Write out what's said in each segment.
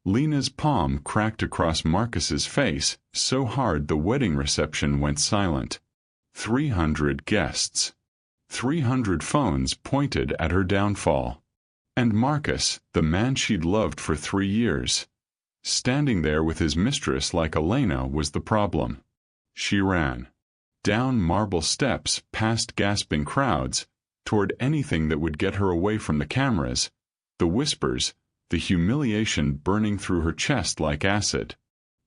Lena's palm cracked across Marcus's face so hard the wedding reception went silent. 300 guests. 300 phones pointed at her downfall. And Marcus, the man she'd loved for 3 years, standing there with his mistress like Elena, was the problem. She ran. Down marble steps, past gasping crowds, toward anything that would get her away from the cameras, the whispers, the humiliation burning through her chest like acid.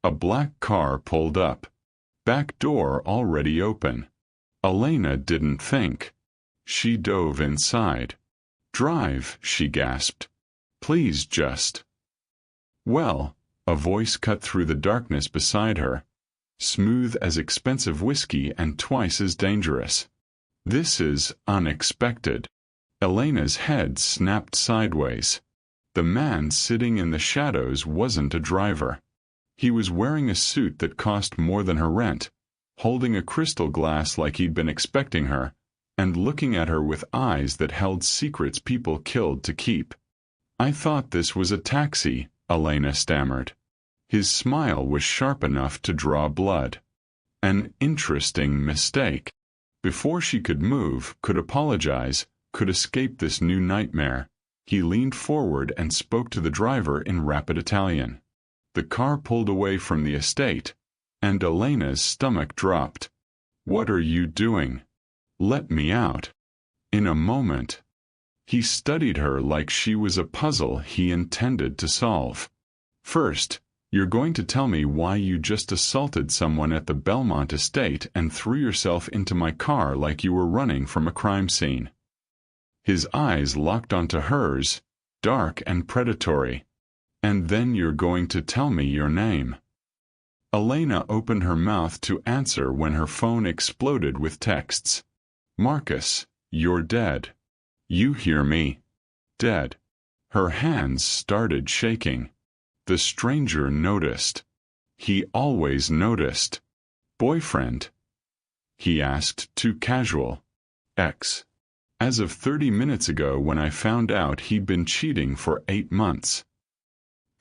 A black car pulled up. Back door already open. Elena didn't think. She dove inside. "Drive," she gasped. "Please just." "Well," a voice cut through the darkness beside her, smooth as expensive whiskey and twice as dangerous. "This is unexpected." Elena's head snapped sideways. The man sitting in the shadows wasn't a driver. He was wearing a suit that cost more than her rent, holding a crystal glass like he'd been expecting her, and looking at her with eyes that held secrets people killed to keep. "I thought this was a taxi," Elena stammered. His smile was sharp enough to draw blood. An interesting mistake. Before she could move, could apologize, could escape this new nightmare, he leaned forward and spoke to the driver in rapid Italian. The car pulled away from the estate, and Elena's stomach dropped. "What are you doing? Let me out." In a moment. He studied her like she was a puzzle he intended to solve. "First, you're going to tell me why you just assaulted someone at the Belmont estate and threw yourself into my car like you were running from a crime scene." His eyes locked onto hers, dark and predatory. "And then you're going to tell me your name." Elena opened her mouth to answer when her phone exploded with texts. "Marcus, you're dead. You hear me? Dead." Her hands started shaking. The stranger noticed. He always noticed. "Boyfriend?" he asked, too casual. "Ex. As of 30 minutes ago when I found out he'd been cheating for 8 months.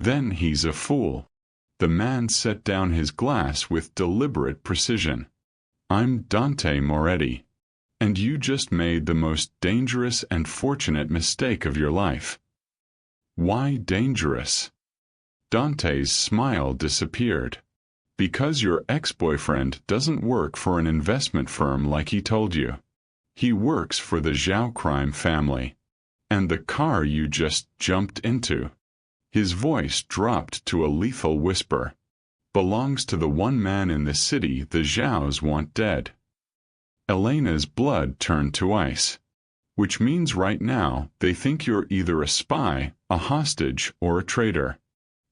Then he's a fool." The man set down his glass with deliberate precision. "I'm Dante Moretti. And you just made the most dangerous and fortunate mistake of your life." "Why dangerous?" Dante's smile disappeared. "Because your ex-boyfriend doesn't work for an investment firm like he told you. He works for the Zhao crime family. And the car you just jumped into," his voice dropped to a lethal whisper, "belongs to the one man in the city the Zhaos want dead." Elena's blood turned to ice. "Which means right now they think you're either a spy, a hostage, or a traitor.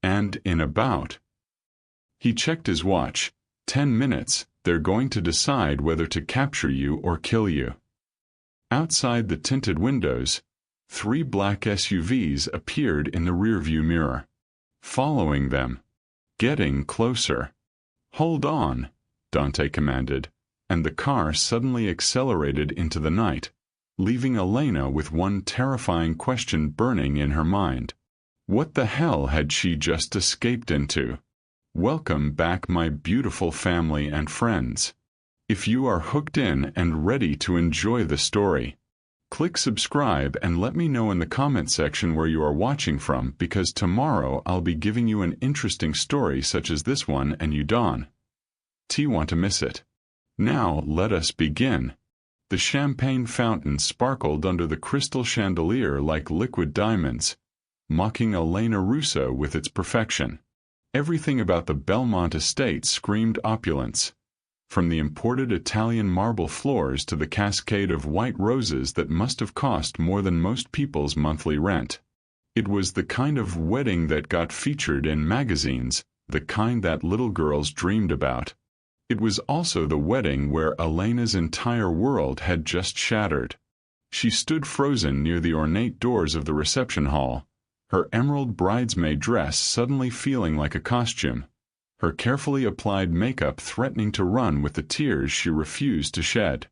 And in about..." He checked his watch. 10 minutes, they're going to decide whether to capture you or kill you." Outside the tinted windows, 3 black SUVs appeared in the rearview mirror. Following them. Getting closer. "Hold on," Dante commanded, and the car suddenly accelerated into the night, leaving Elena with one terrifying question burning in her mind. What the hell had she just escaped into? Welcome back, my beautiful family and friends. If you are hooked in and ready to enjoy the story, click subscribe and let me know in the comment section where you are watching from, because tomorrow I'll be giving you an interesting story such as this one and you don't want to miss it. Now let us begin. The champagne fountain sparkled under the crystal chandelier like liquid diamonds, mocking Elena Russo with its perfection. Everything about the Belmont estate screamed opulence, from the imported Italian marble floors to the cascade of white roses that must have cost more than most people's monthly rent. It was the kind of wedding that got featured in magazines, the kind that little girls dreamed about. It was also the wedding where Elena's entire world had just shattered. She stood frozen near the ornate doors of the reception hall, her emerald bridesmaid dress suddenly feeling like a costume, her carefully applied makeup threatening to run with the tears she refused to shed.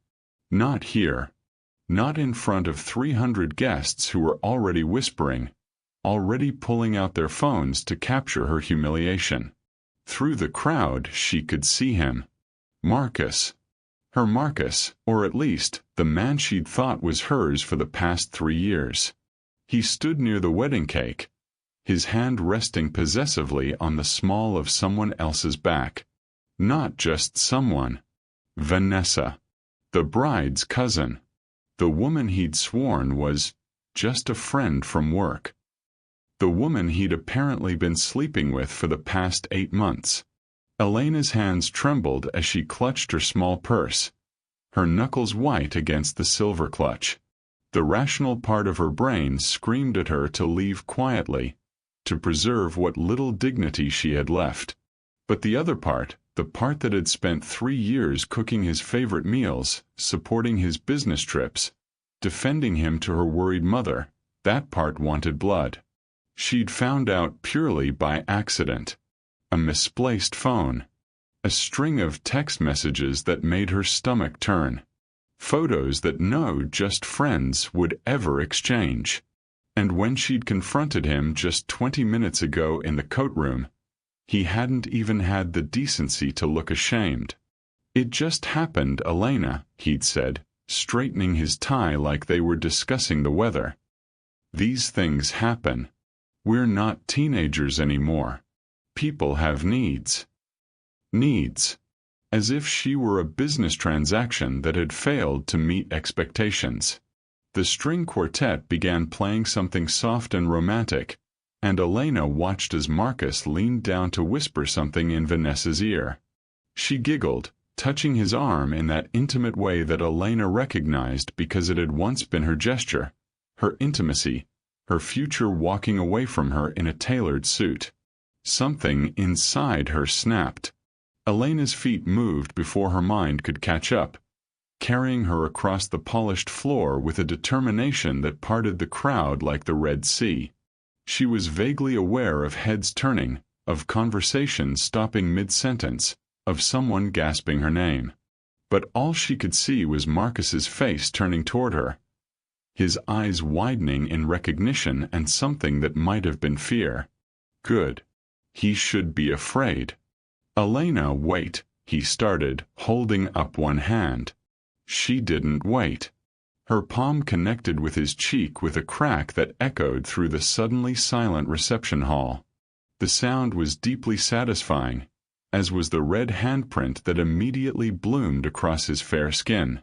Not here. Not in front of 300 guests who were already whispering, already pulling out their phones to capture her humiliation. Through the crowd, she could see him. Marcus. Her Marcus, or at least, the man she'd thought was hers for the past 3 years. He stood near the wedding cake, his hand resting possessively on the small of someone else's back. Not just someone. Vanessa. The bride's cousin. The woman he'd sworn was just a friend from work. The woman he'd apparently been sleeping with for the past 8 months. Elena's hands trembled as she clutched her small purse, her knuckles white against the silver clutch. The rational part of her brain screamed at her to leave quietly, to preserve what little dignity she had left. But the other part, the part that had spent 3 years cooking his favorite meals, supporting his business trips, defending him to her worried mother, that part wanted blood. She'd found out purely by accident. A misplaced phone. A string of text messages that made her stomach turn. Photos that no just friends would ever exchange. And when she'd confronted him just 20 minutes ago in the coat room, he hadn't even had the decency to look ashamed. "It just happened, Elena," he'd said, straightening his tie like they were discussing the weather. "These things happen. We're not teenagers anymore. People have needs." Needs. As if she were a business transaction that had failed to meet expectations. The string quartet began playing something soft and romantic, and Elena watched as Marcus leaned down to whisper something in Vanessa's ear. She giggled, touching his arm in that intimate way that Elena recognized because it had once been her gesture, her intimacy, her future walking away from her in a tailored suit. Something inside her snapped. Elena's feet moved before her mind could catch up, carrying her across the polished floor with a determination that parted the crowd like the Red Sea. She was vaguely aware of heads turning, of conversation stopping mid-sentence, of someone gasping her name. But all she could see was Marcus's face turning toward her, his eyes widening in recognition and something that might have been fear. Good. He should be afraid. "Elena, wait," he started, holding up one hand. She didn't wait. Her palm connected with his cheek with a crack that echoed through the suddenly silent reception hall. The sound was deeply satisfying, as was the red handprint that immediately bloomed across his fair skin.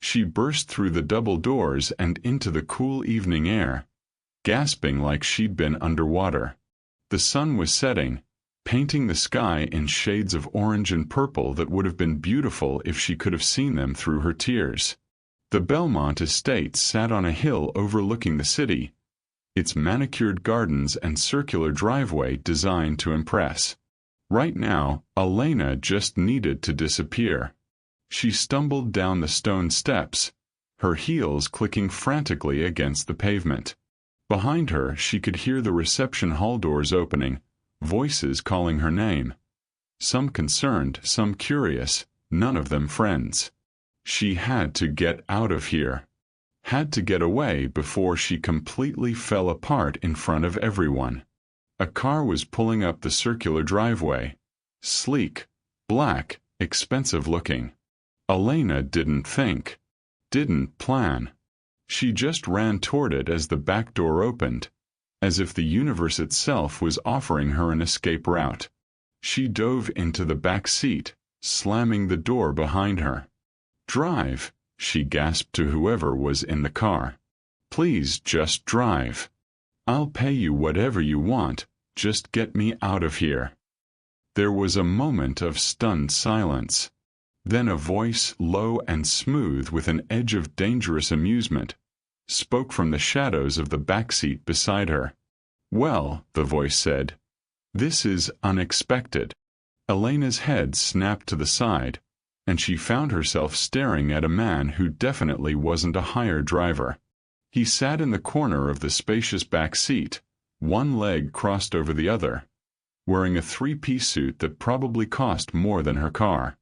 She burst through the double doors and into the cool evening air, gasping like she'd been underwater. The sun was setting, painting the sky in shades of orange and purple that would have been beautiful if she could have seen them through her tears. The Belmont estate sat on a hill overlooking the city, its manicured gardens and circular driveway designed to impress. Right now, Elena just needed to disappear. She stumbled down the stone steps, her heels clicking frantically against the pavement. Behind her, she could hear the reception hall doors opening, voices calling her name. Some concerned, some curious, none of them friends. She had to get out of here. Had to get away before she completely fell apart in front of everyone. A car was pulling up the circular driveway. Sleek, black, expensive looking. Elena didn't think. Didn't plan. She just ran toward it as the back door opened, as if the universe itself was offering her an escape route. She dove into the back seat, slamming the door behind her. "Drive," she gasped to whoever was in the car. "Please just drive. I'll pay you whatever you want, just get me out of here." There was a moment of stunned silence. Then a voice, low and smooth with an edge of dangerous amusement, spoke from the shadows of the back seat beside her. "Well," the voice said, "this is unexpected." Elena's head snapped to the side, and she found herself staring at a man who definitely wasn't a hired driver. He sat in the corner of the spacious back seat, one leg crossed over the other, wearing a three-piece suit that probably cost more than her car.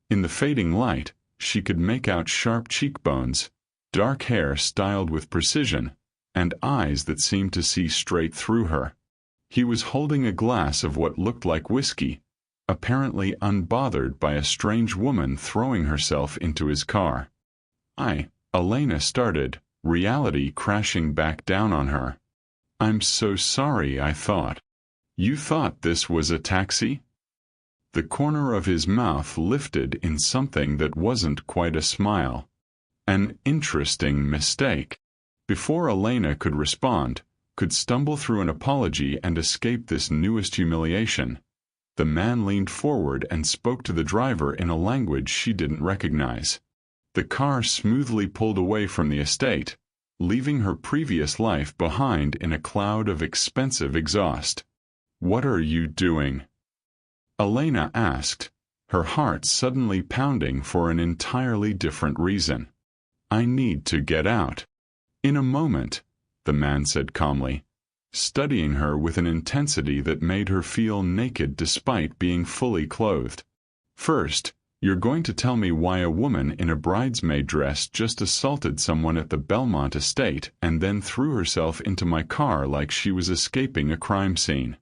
In the fading light, she could make out sharp cheekbones, dark hair styled with precision, and eyes that seemed to see straight through her. He was holding a glass of what looked like whiskey, apparently unbothered by a strange woman throwing herself into his car. Elena started, reality crashing back down on her. I'm so sorry, I thought. You thought this was a taxi? The corner of his mouth lifted in something that wasn't quite a smile. An interesting mistake. Before Elena could respond, could stumble through an apology and escape this newest humiliation, the man leaned forward and spoke to the driver in a language she didn't recognize. The car smoothly pulled away from the estate, leaving her previous life behind in a cloud of expensive exhaust. What are you doing? Elena asked, her heart suddenly pounding for an entirely different reason. I need to get out. In a moment, the man said calmly, studying her with an intensity that made her feel naked despite being fully clothed. First, you're going to tell me why a woman in a bridesmaid dress just assaulted someone at the Belmont estate and then threw herself into my car like she was escaping a crime scene.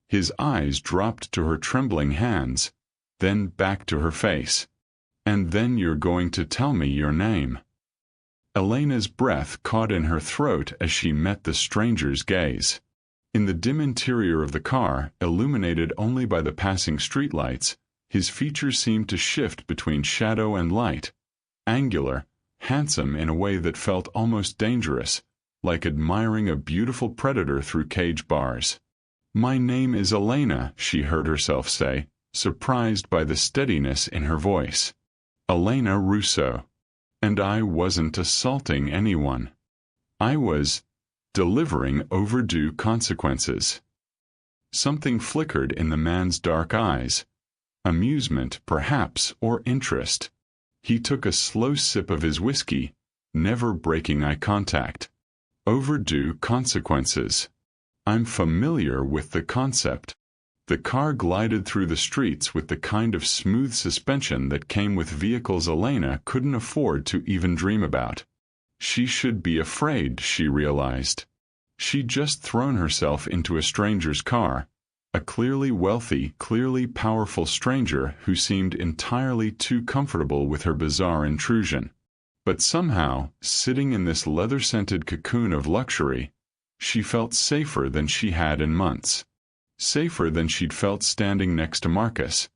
His eyes dropped to her trembling hands, then back to her face. And then you're going to tell me your name. Elena's breath caught in her throat as she met the stranger's gaze. In the dim interior of the car, illuminated only by the passing streetlights, his features seemed to shift between shadow and light, angular, handsome in a way that felt almost dangerous, like admiring a beautiful predator through cage bars. My name is Elena, she heard herself say, surprised by the steadiness in her voice. Elena Russo. And I wasn't assaulting anyone. I was delivering overdue consequences. Something flickered in the man's dark eyes. Amusement, perhaps, or interest. He took a slow sip of his whiskey, never breaking eye contact. Overdue consequences. I'm familiar with the concept. The car glided through the streets with the kind of smooth suspension that came with vehicles Elena couldn't afford to even dream about. She should be afraid, she realized. She'd just thrown herself into a stranger's car, a clearly wealthy, clearly powerful stranger who seemed entirely too comfortable with her bizarre intrusion. But somehow, sitting in this leather-scented cocoon of luxury, she felt safer than she had in months. Safer than she'd felt standing next to Marcus,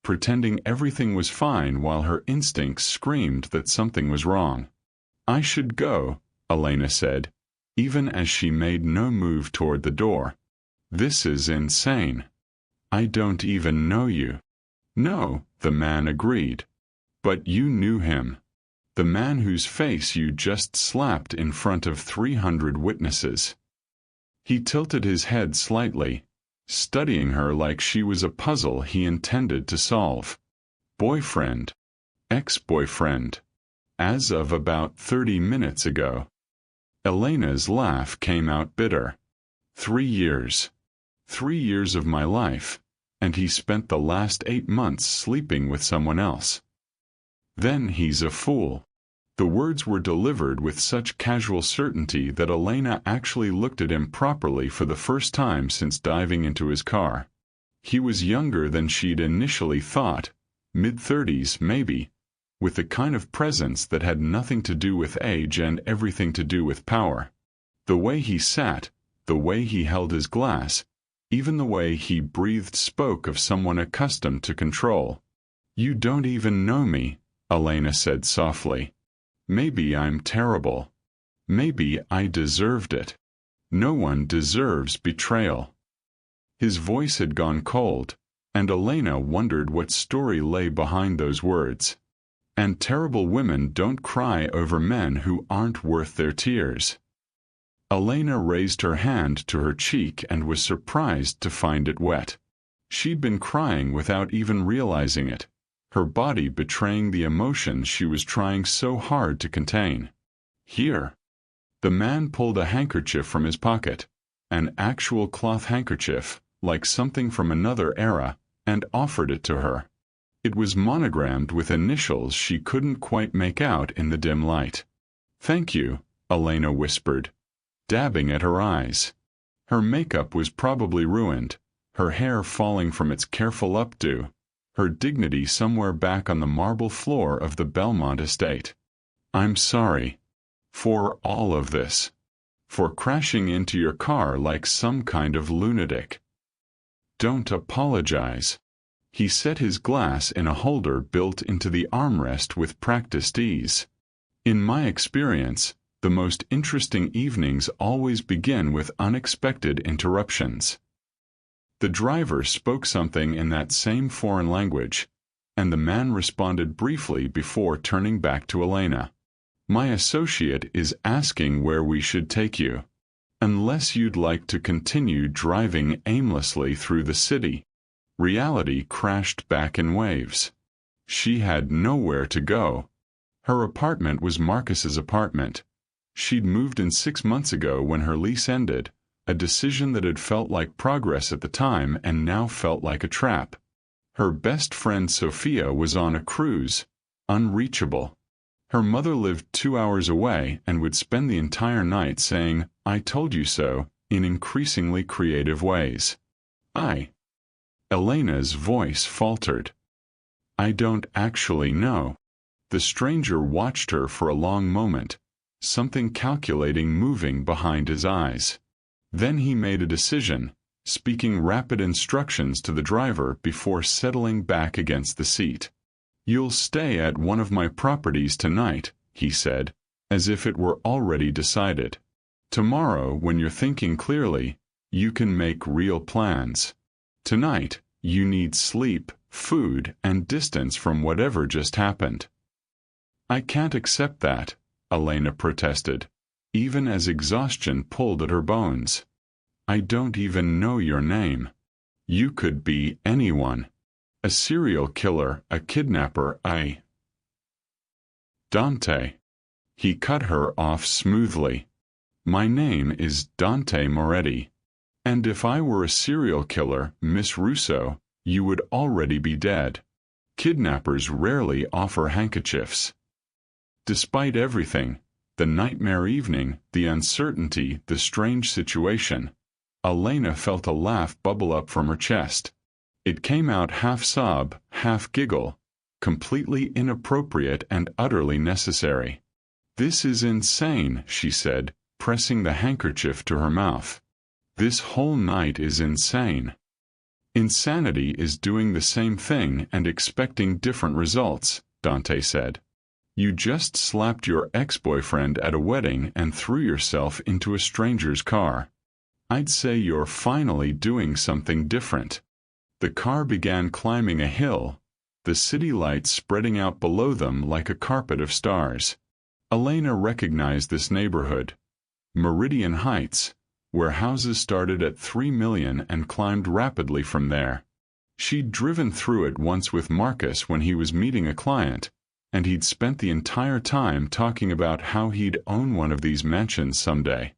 pretending everything was fine while her instincts screamed that something was wrong. I should go, Elena said, even as she made no move toward the door. This is insane. I don't even know you. No, the man agreed. But you knew him. The man whose face you just slapped in front of 300 witnesses. He tilted his head slightly, studying her like she was a puzzle he intended to solve. Boyfriend. Ex-boyfriend. As of about 30 minutes ago. Elena's laugh came out bitter. 3 years. 3 years of my life, and he spent the last 8 months sleeping with someone else. Then he's a fool. The words were delivered with such casual certainty that Elena actually looked at him properly for the first time since diving into his car. He was younger than she'd initially thought, mid-30s maybe, with the kind of presence that had nothing to do with age and everything to do with power. The way he sat, the way he held his glass, even the way he breathed spoke of someone accustomed to control. You don't even know me, Elena said softly. Maybe I'm terrible. Maybe I deserved it. No one deserves betrayal. His voice had gone cold, and Elena wondered what story lay behind those words. And terrible women don't cry over men who aren't worth their tears. Elena raised her hand to her cheek and was surprised to find it wet. She'd been crying without even realizing it, her body betraying the emotions she was trying so hard to contain. Here. The man pulled a handkerchief from his pocket, an actual cloth handkerchief, like something from another era, and offered it to her. It was monogrammed with initials she couldn't quite make out in the dim light. Thank you, Elena whispered, dabbing at her eyes. Her makeup was probably ruined, her hair falling from its careful updo, her dignity somewhere back on the marble floor of the Belmont estate. I'm sorry. For all of this. For crashing into your car like some kind of lunatic. Don't apologize. He set his glass in a holder built into the armrest with practiced ease. In my experience, the most interesting evenings always begin with unexpected interruptions. The driver spoke something in that same foreign language, and the man responded briefly before turning back to Elena. My associate is asking where we should take you. Unless you'd like to continue driving aimlessly through the city. Reality crashed back in waves. She had nowhere to go. Her apartment was Marcus's apartment. She'd moved in 6 months ago when her lease ended, a decision that had felt like progress at the time and now felt like a trap. Her best friend Sophia was on a cruise, unreachable. Her mother lived 2 hours away and would spend the entire night saying, "I told you so," in increasingly creative ways. Elena's voice faltered. I don't actually know. The stranger watched her for a long moment, something calculating moving behind his eyes. Then he made a decision, speaking rapid instructions to the driver before settling back against the seat. You'll stay at one of my properties tonight, he said, as if it were already decided. Tomorrow, when you're thinking clearly, you can make real plans. Tonight, you need sleep, food, and distance from whatever just happened. I can't accept that, Elena protested, even as exhaustion pulled at her bones. I don't even know your name. You could be anyone. A serial killer, a kidnapper, Dante. He cut her off smoothly. My name is Dante Moretti. And if I were a serial killer, Miss Russo, you would already be dead. Kidnappers rarely offer handkerchiefs. Despite everything, the nightmare evening, the uncertainty, the strange situation, Elena felt a laugh bubble up from her chest. It came out half sob, half giggle, completely inappropriate and utterly necessary. This is insane, she said, pressing the handkerchief to her mouth. This whole night is insane. Insanity is doing the same thing and expecting different results, Dante said. You just slapped your ex-boyfriend at a wedding and threw yourself into a stranger's car. I'd say you're finally doing something different. The car began climbing a hill, the city lights spreading out below them like a carpet of stars. Elena recognized this neighborhood. Meridian Heights, where houses started at 3 million and climbed rapidly from there. She'd driven through it once with Marcus when he was meeting a client, and he'd spent the entire time talking about how he'd own one of these mansions someday.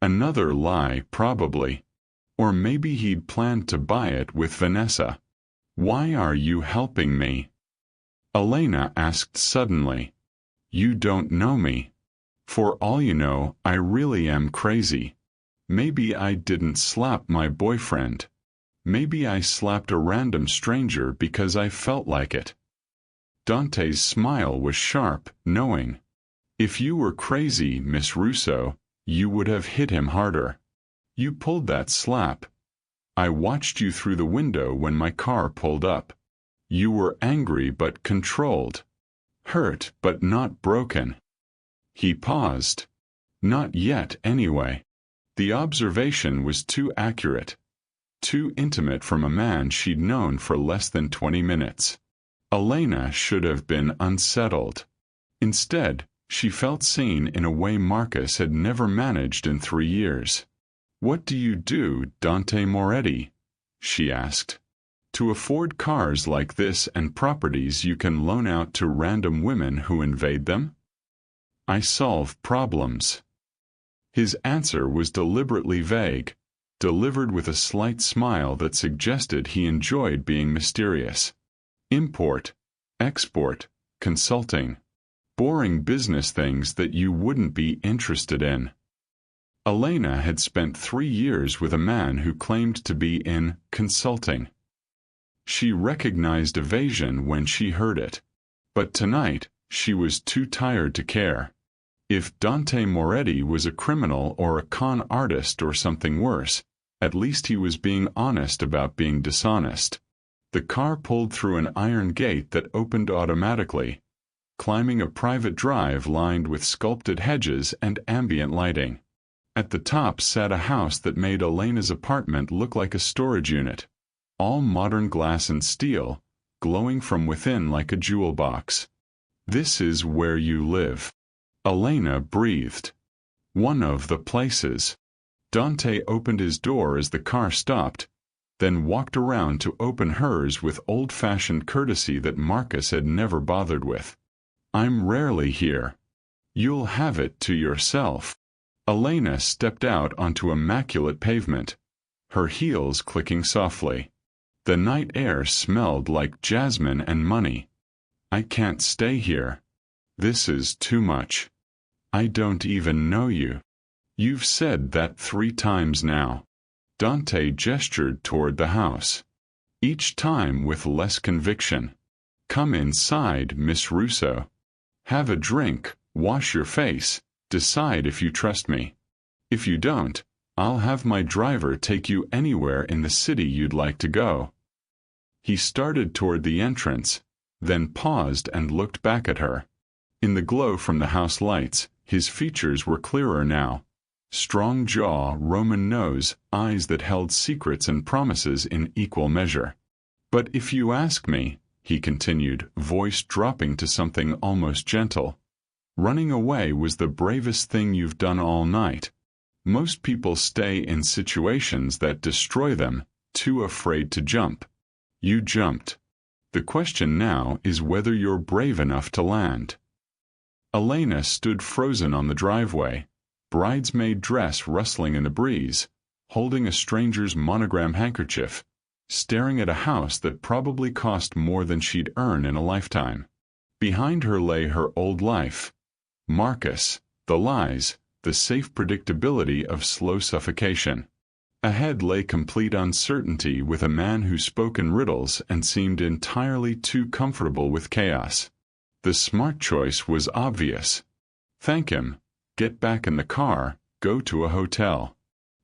Another lie, probably. Or maybe he'd planned to buy it with Vanessa. Why are you helping me? Elena asked suddenly. You don't know me. For all you know, I really am crazy. Maybe I didn't slap my boyfriend. Maybe I slapped a random stranger because I felt like it. Dante's smile was sharp, knowing. If you were crazy, Miss Russo, you would have hit him harder. You pulled that slap. I watched you through the window when my car pulled up. You were angry but controlled. Hurt but not broken. He paused. Not yet, anyway. The observation was too accurate. Too intimate from a man she'd known for less than 20 minutes. Elena should have been unsettled. Instead, she felt seen in a way Marcus had never managed in 3 years. What do you do, Dante Moretti? She asked. To afford cars like this and properties you can loan out to random women who invade them? I solve problems. His answer was deliberately vague, delivered with a slight smile that suggested he enjoyed being mysterious. Import, export, consulting. Boring business things that you wouldn't be interested in. Elena had spent 3 years with a man who claimed to be in consulting. She recognized evasion when she heard it. But tonight, she was too tired to care. If Dante Moretti was a criminal or a con artist or something worse, at least he was being honest about being dishonest. The car pulled through an iron gate that opened automatically, climbing a private drive lined with sculpted hedges and ambient lighting. At the top sat a house that made Elena's apartment look like a storage unit, all modern glass and steel, glowing from within like a jewel box. "This is where you live," Elena breathed. "One of the places." Dante opened his door as the car stopped, then walked around to open hers with old-fashioned courtesy that Marcus had never bothered with. "I'm rarely here. You'll have it to yourself." Elena stepped out onto immaculate pavement, her heels clicking softly. The night air smelled like jasmine and money. "I can't stay here. This is too much. I don't even know you." "You've said that 3 times now." Dante gestured toward the house, each time with less conviction. "Come inside, Miss Russo. Have a drink, wash your face, decide if you trust me. If you don't, I'll have my driver take you anywhere in the city you'd like to go." He started toward the entrance, then paused and looked back at her. In the glow from the house lights, his features were clearer now. Strong jaw, Roman nose, eyes that held secrets and promises in equal measure. "But if you ask me," he continued, voice dropping to something almost gentle, "running away was the bravest thing you've done all night. Most people stay in situations that destroy them, too afraid to jump. You jumped. The question now is whether you're brave enough to land." Elena stood frozen on the driveway, bridesmaid dress rustling in the breeze, holding a stranger's monogram handkerchief, staring at a house that probably cost more than she'd earn in a lifetime. Behind her lay her old life. Marcus, the lies, the safe predictability of slow suffocation. Ahead lay complete uncertainty with a man who spoke in riddles and seemed entirely too comfortable with chaos. The smart choice was obvious. Thank him, get back in the car, go to a hotel.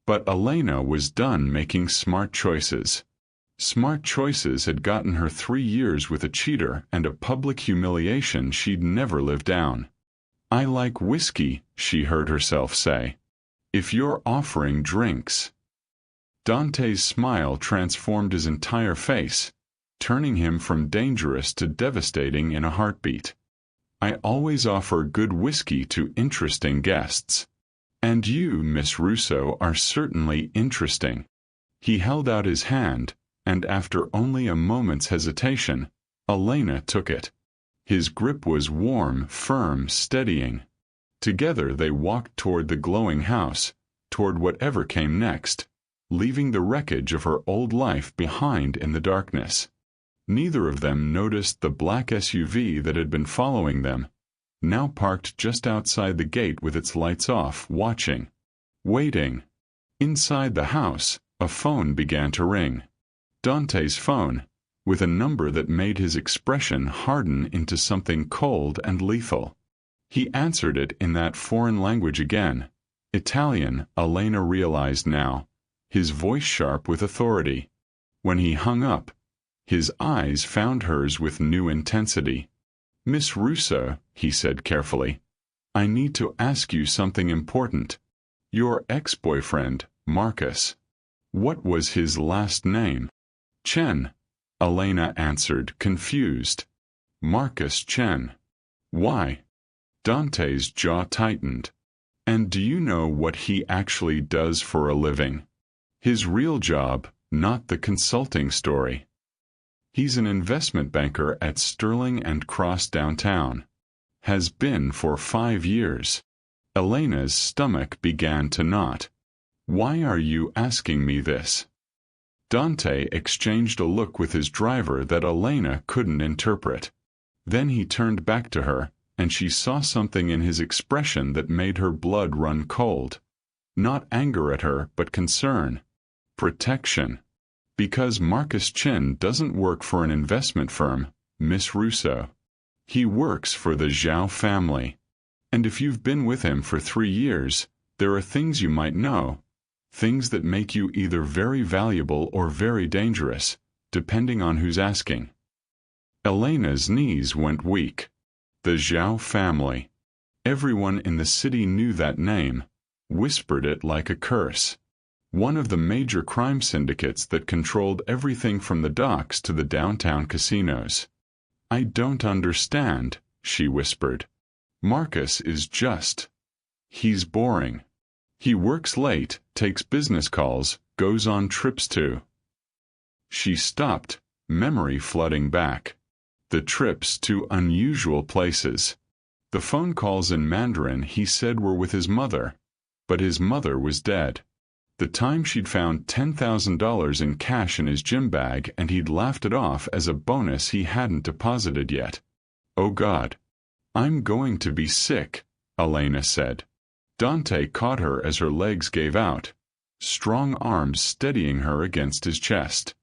But Elena was done making smart choices. Smart choices had gotten her 3 years with a cheater and a public humiliation she'd never live down. "I like whiskey," she heard herself say. "If you're offering drinks." Dante's smile transformed his entire face, turning him from dangerous to devastating in a heartbeat. "I always offer good whiskey to interesting guests. And you, Miss Russo, are certainly interesting." He held out his hand, and after only a moment's hesitation, Elena took it. His grip was warm, firm, steadying. Together they walked toward the glowing house, toward whatever came next, leaving the wreckage of her old life behind in the darkness. Neither of them noticed the black SUV that had been following them, now parked just outside the gate with its lights off, watching, waiting. Inside the house, a phone began to ring. Dante's phone, with a number that made his expression harden into something cold and lethal. He answered it in that foreign language again, Italian, Elena realized now, his voice sharp with authority. When he hung up, his eyes found hers with new intensity. "Miss Russo," he said carefully, "I need to ask you something important. Your ex-boyfriend, Marcus. What was his last name?" "Chen," Elena answered, confused. "Marcus Chen. Why?" Dante's jaw tightened. "And do you know what he actually does for a living? His real job, not the consulting story." "He's an investment banker at Sterling and Cross downtown. Has been for 5 years." Elena's stomach began to knot. "Why are you asking me this?" Dante exchanged a look with his driver that Elena couldn't interpret. Then he turned back to her, and she saw something in his expression that made her blood run cold. Not anger at her, but concern. Protection. Because Marcus Chin doesn't work for an investment firm, Miss Russo. He works for the Zhao family. And if you've been with him for 3 years, there are things you might know. Things that make you either very valuable or very dangerous, depending on who's asking. Elena's knees went weak. The Zhao family. Everyone in the city knew that name, whispered it like a curse. One of the major crime syndicates that controlled everything from the docks to the downtown casinos. I don't understand, she whispered. Marcus is just. He's boring. He works late, takes business calls, goes on trips too. She stopped, memory flooding back. The trips to unusual places. The phone calls in Mandarin he said were with his mother, but his mother was dead. The time she'd found $10,000 in cash in his gym bag and he'd laughed it off as a bonus he hadn't deposited yet. Oh God. I'm going to be sick, Elena said. Dante caught her as her legs gave out, strong arms steadying her against his chest.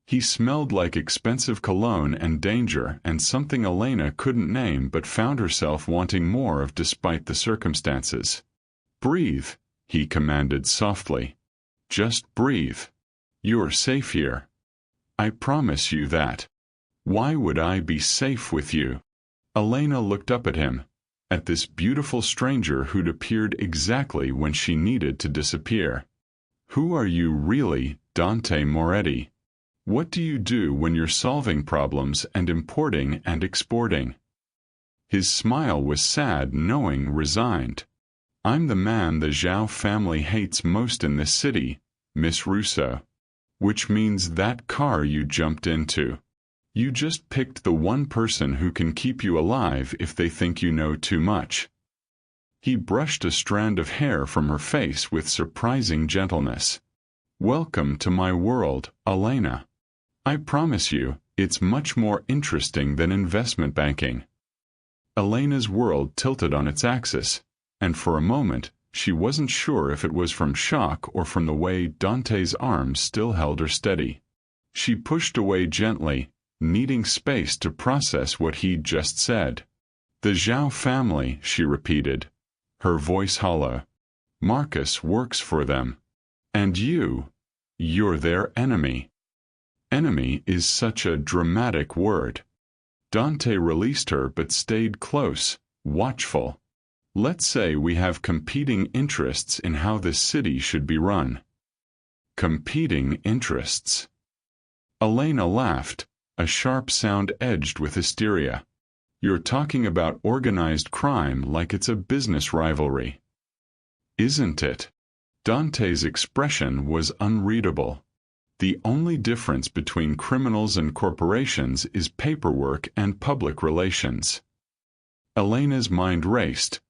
He smelled like expensive cologne and danger and something Elena couldn't name but found herself wanting more of despite the circumstances. Breathe, he commanded softly. Just breathe. You're safe here. I promise you that. Why would I be safe with you? Elena looked up at him, at this beautiful stranger who'd appeared exactly when she needed to disappear. Who are you really, Dante Moretti? What do you do when you're solving problems and importing and exporting? His smile was sad, knowing, resigned. I'm the man the Zhao family hates most in this city, Miss Russo. Which means that car you jumped into. You just picked the one person who can keep you alive if they think you know too much. He brushed a strand of hair from her face with surprising gentleness. Welcome to my world, Elena. I promise you, it's much more interesting than investment banking. Elena's world tilted on its axis, and for a moment, she wasn't sure if it was from shock or from the way Dante's arms still held her steady. She pushed away gently, needing space to process what he'd just said. The Zhao family, she repeated, her voice hollow. Marcus works for them. And you're their enemy. Enemy is such a dramatic word. Dante released her but stayed close, watchful. Let's say we have competing interests in how this city should be run. Competing interests. Elena laughed, a sharp sound edged with hysteria. You're talking about organized crime like it's a business rivalry. Isn't it? Dante's expression was unreadable. The only difference between criminals and corporations is paperwork and public relations. Elena's mind raced,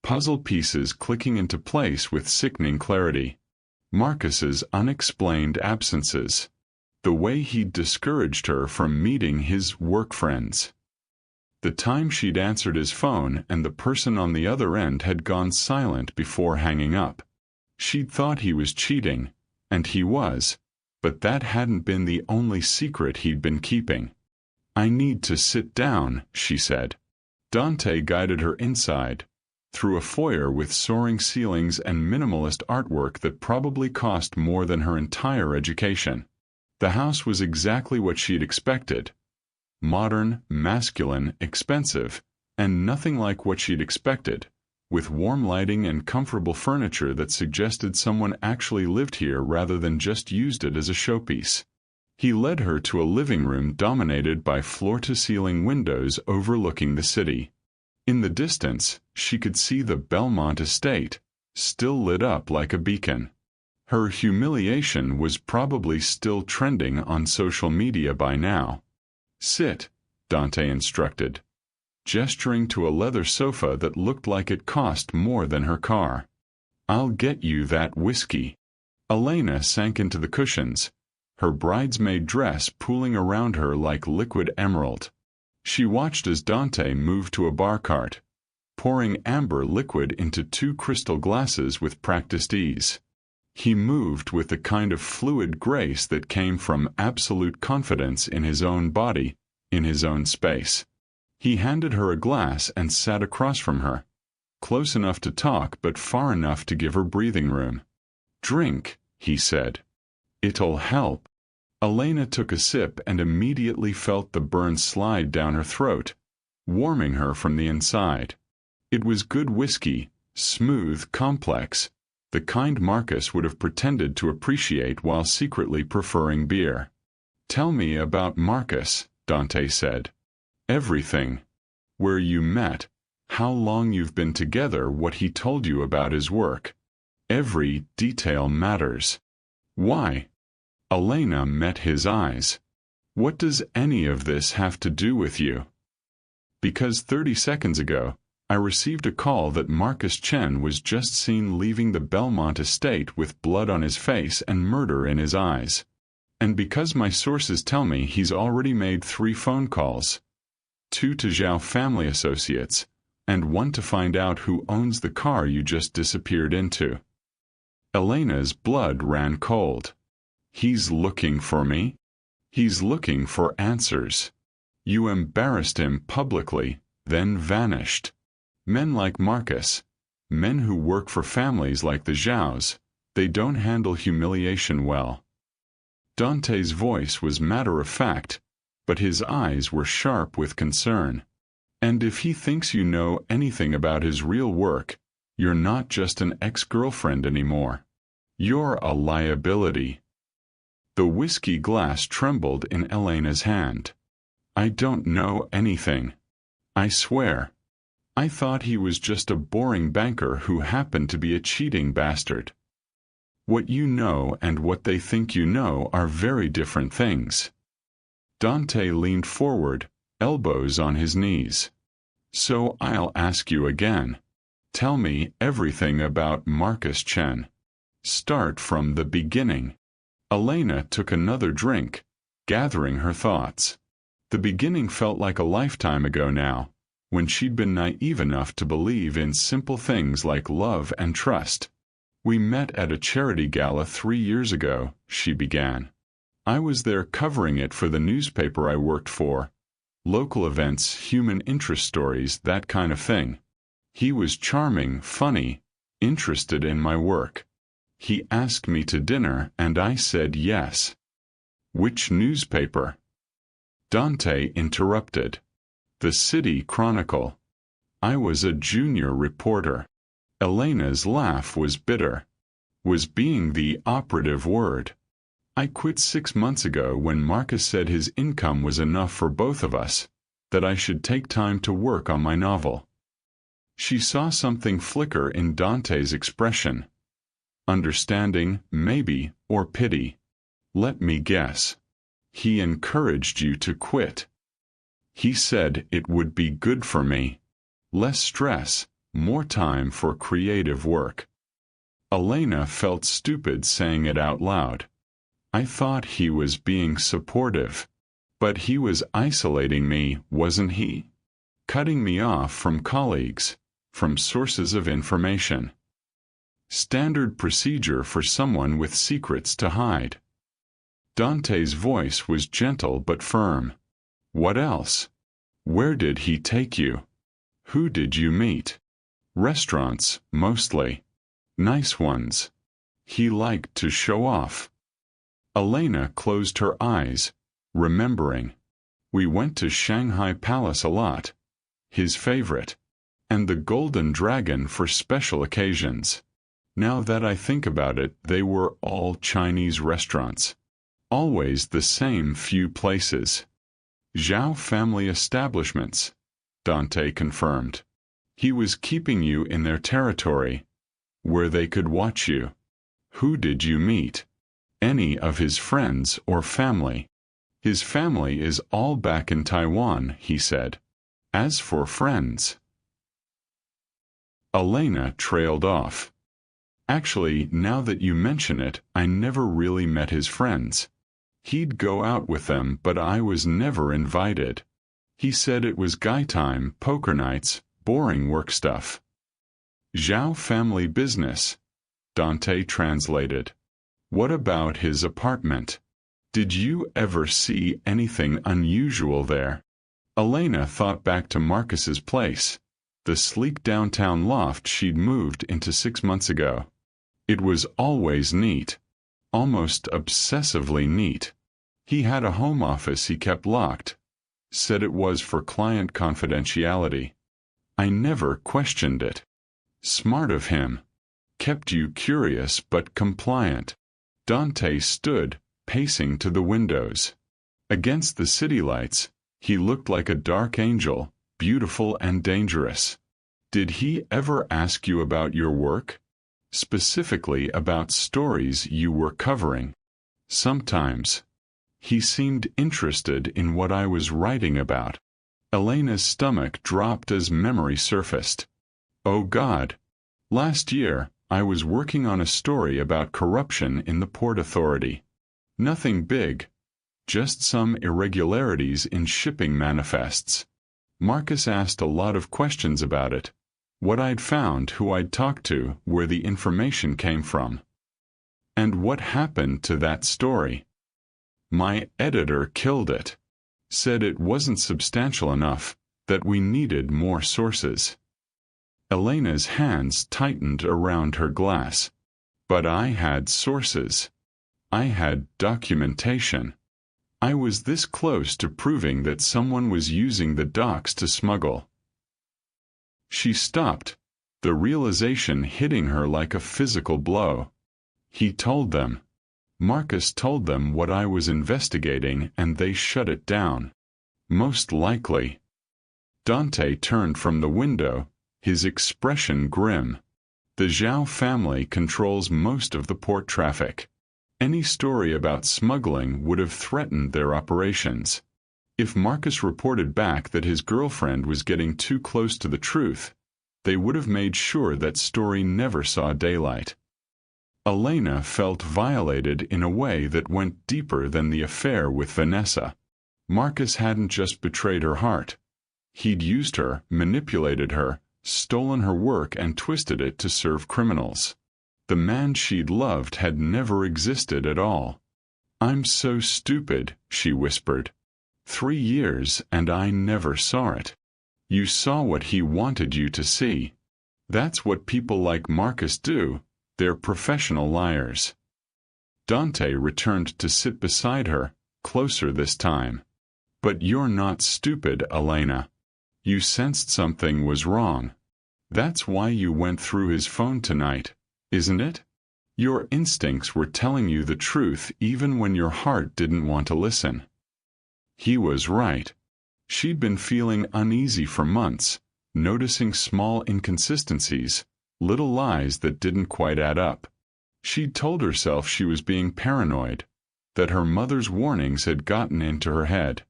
puzzle pieces clicking into place with sickening clarity. Marcus's unexplained absences. The way he'd discouraged her from meeting his work friends. The time she'd answered his phone and the person on the other end had gone silent before hanging up. She'd thought he was cheating, and he was, but that hadn't been the only secret he'd been keeping. I need to sit down, she said. Dante guided her inside, through a foyer with soaring ceilings and minimalist artwork that probably cost more than her entire education. The house was exactly what she'd expected. Modern, masculine, expensive, and nothing like what she'd expected, with warm lighting and comfortable furniture that suggested someone actually lived here rather than just used it as a showpiece. He led her to a living room dominated by floor-to-ceiling windows overlooking the city. In the distance, she could see the Belmont estate, still lit up like a beacon. Her humiliation was probably still trending on social media by now. Sit, Dante instructed, gesturing to a leather sofa that looked like it cost more than her car. I'll get you that whiskey. Elena sank into the cushions, her bridesmaid dress pooling around her like liquid emerald. She watched as Dante moved to a bar cart, pouring amber liquid into 2 crystal glasses with practiced ease. He moved with the kind of fluid grace that came from absolute confidence in his own body, in his own space. He handed her a glass and sat across from her, close enough to talk but far enough to give her breathing room. "Drink," he said. "It'll help." Elena took a sip and immediately felt the burn slide down her throat, warming her from the inside. It was good whiskey, smooth, complex, the kind Marcus would have pretended to appreciate while secretly preferring beer. "Tell me about Marcus," Dante said. "Everything. Where you met, how long you've been together, what he told you about his work. Every detail matters." "Why?" Elena met his eyes. "What does any of this have to do with you?" "Because 30 seconds ago, I received a call that Marcus Chen was just seen leaving the Belmont estate with blood on his face and murder in his eyes. And because my sources tell me he's already made 3 phone calls. 2 to Zhao family associates, and 1 to find out who owns the car you just disappeared into." Elena's blood ran cold. "He's looking for me? He's looking for answers. You embarrassed him publicly, then vanished. Men like Marcus, men who work for families like the Zhaos, they don't handle humiliation well." Dante's voice was matter-of-fact, but his eyes were sharp with concern. "And if he thinks you know anything about his real work, you're not just an ex-girlfriend anymore. You're a liability." The whiskey glass trembled in Elena's hand. "I don't know anything. I swear. I thought he was just a boring banker who happened to be a cheating bastard." "What you know and what they think you know are very different things." Dante leaned forward, elbows on his knees. "So I'll ask you again. Tell me everything about Marcus Chen. Start from the beginning." Elena took another drink, gathering her thoughts. The beginning felt like a lifetime ago now, when she'd been naive enough to believe in simple things like love and trust. "We met at a charity gala 3 years ago," she began. "I was there covering it for the newspaper I worked for. Local events, human interest stories, that kind of thing. He was charming, funny, interested in my work. He asked me to dinner and I said yes." "Which newspaper?" Dante interrupted. "The City Chronicle. I was a junior reporter." Elena's laugh was bitter. Was being the operative word. "I quit 6 months ago when Marcus said his income was enough for both of us, that I should take time to work on my novel." She saw something flicker in Dante's expression. Understanding, maybe, or pity. "Let me guess. He encouraged you to quit." "He said it would be good for me. Less stress, more time for creative work." Elena felt stupid saying it out loud. "I thought he was being supportive. But he was isolating me, wasn't he? Cutting me off from colleagues, from sources of information. Standard procedure for someone with secrets to hide." Dante's voice was gentle but firm. "What else? Where did he take you? Who did you meet?" "Restaurants, mostly. Nice ones. He liked to show off." Elena closed her eyes, remembering. "We went to Shanghai Palace a lot. His favorite. And the Golden Dragon for special occasions. Now that I think about it, they were all Chinese restaurants. Always the same few places." "Zhao family establishments," Dante confirmed. "He was keeping you in their territory, where they could watch you." "Who did you meet?" "Any of his friends or family." "His family is all back in Taiwan," he said. "As for friends—" Elena trailed off. "Actually, now that you mention it, I never really met his friends. He'd go out with them, but I was never invited. He said it was guy time, poker nights, boring work stuff. Zhao family business, Dante translated. What about his apartment? Did you ever see anything unusual there? Elena thought back to Marcus's place, the sleek downtown loft she'd moved into 6 months ago. It was always neat, almost obsessively neat. He had a home office he kept locked, said it was for client confidentiality. I never questioned it. Smart of him. Kept you curious but compliant. Dante stood, pacing to the windows. Against the city lights, he looked like a dark angel, beautiful and dangerous. Did he ever ask you about your work? Specifically about stories you were covering? Sometimes. He seemed interested in what I was writing about. Elena's stomach dropped as memory surfaced. Oh God. Last year, I was working on a story about corruption in the Port Authority. Nothing big, just some irregularities in shipping manifests. Marcus asked a lot of questions about it. What I'd found, who I'd talked to, where the information came from. And what happened to that story? My editor killed it. Said it wasn't substantial enough, that we needed more sources. Elena's hands tightened around her glass. But I had sources. I had documentation. I was this close to proving that someone was using the docks to smuggle. She stopped, the realization hitting her like a physical blow. He told them. Marcus told them what I was investigating and they shut it down. Most likely. Dante turned from the window, his expression grim. The Zhao family controls most of the port traffic. Any story about smuggling would have threatened their operations. If Marcus reported back that his girlfriend was getting too close to the truth, they would have made sure that story never saw daylight. Elena felt violated in a way that went deeper than the affair with Vanessa. Marcus hadn't just betrayed her heart. He'd used her, manipulated her, stolen her work and twisted it to serve criminals. The man she'd loved had never existed at all. I'm so stupid, she whispered. 3 years and I never saw it. You saw what he wanted you to see. That's what people like Marcus do. They're professional liars. Dante returned to sit beside her, closer this time. But you're not stupid, Elena. You sensed something was wrong. That's why you went through his phone tonight, isn't it? Your instincts were telling you the truth even when your heart didn't want to listen. He was right. She'd been feeling uneasy for months, noticing small inconsistencies, little lies that didn't quite add up. She'd told herself she was being paranoid, that her mother's warnings had gotten into her head.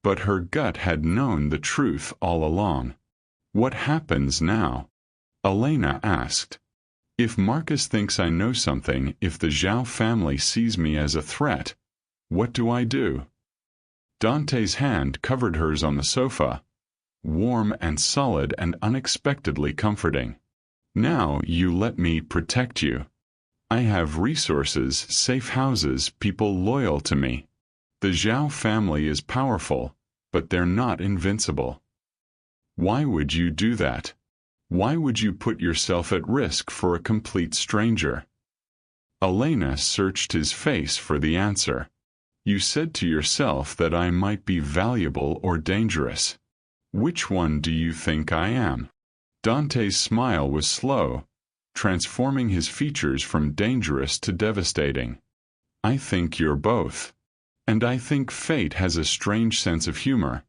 But her gut had known the truth all along. What happens now? Elena asked. If Marcus thinks I know something, if the Zhao family sees me as a threat, what do I do? Dante's hand covered hers on the sofa, warm and solid and unexpectedly comforting. Now you let me protect you. I have resources, safe houses, people loyal to me. The Zhao family is powerful, but they're not invincible. Why would you do that? Why would you put yourself at risk for a complete stranger? Elena searched his face for the answer. You said to yourself that I might be valuable or dangerous. Which one do you think I am? Dante's smile was slow, transforming his features from dangerous to devastating. I think you're both. And I think fate has a strange sense of humor,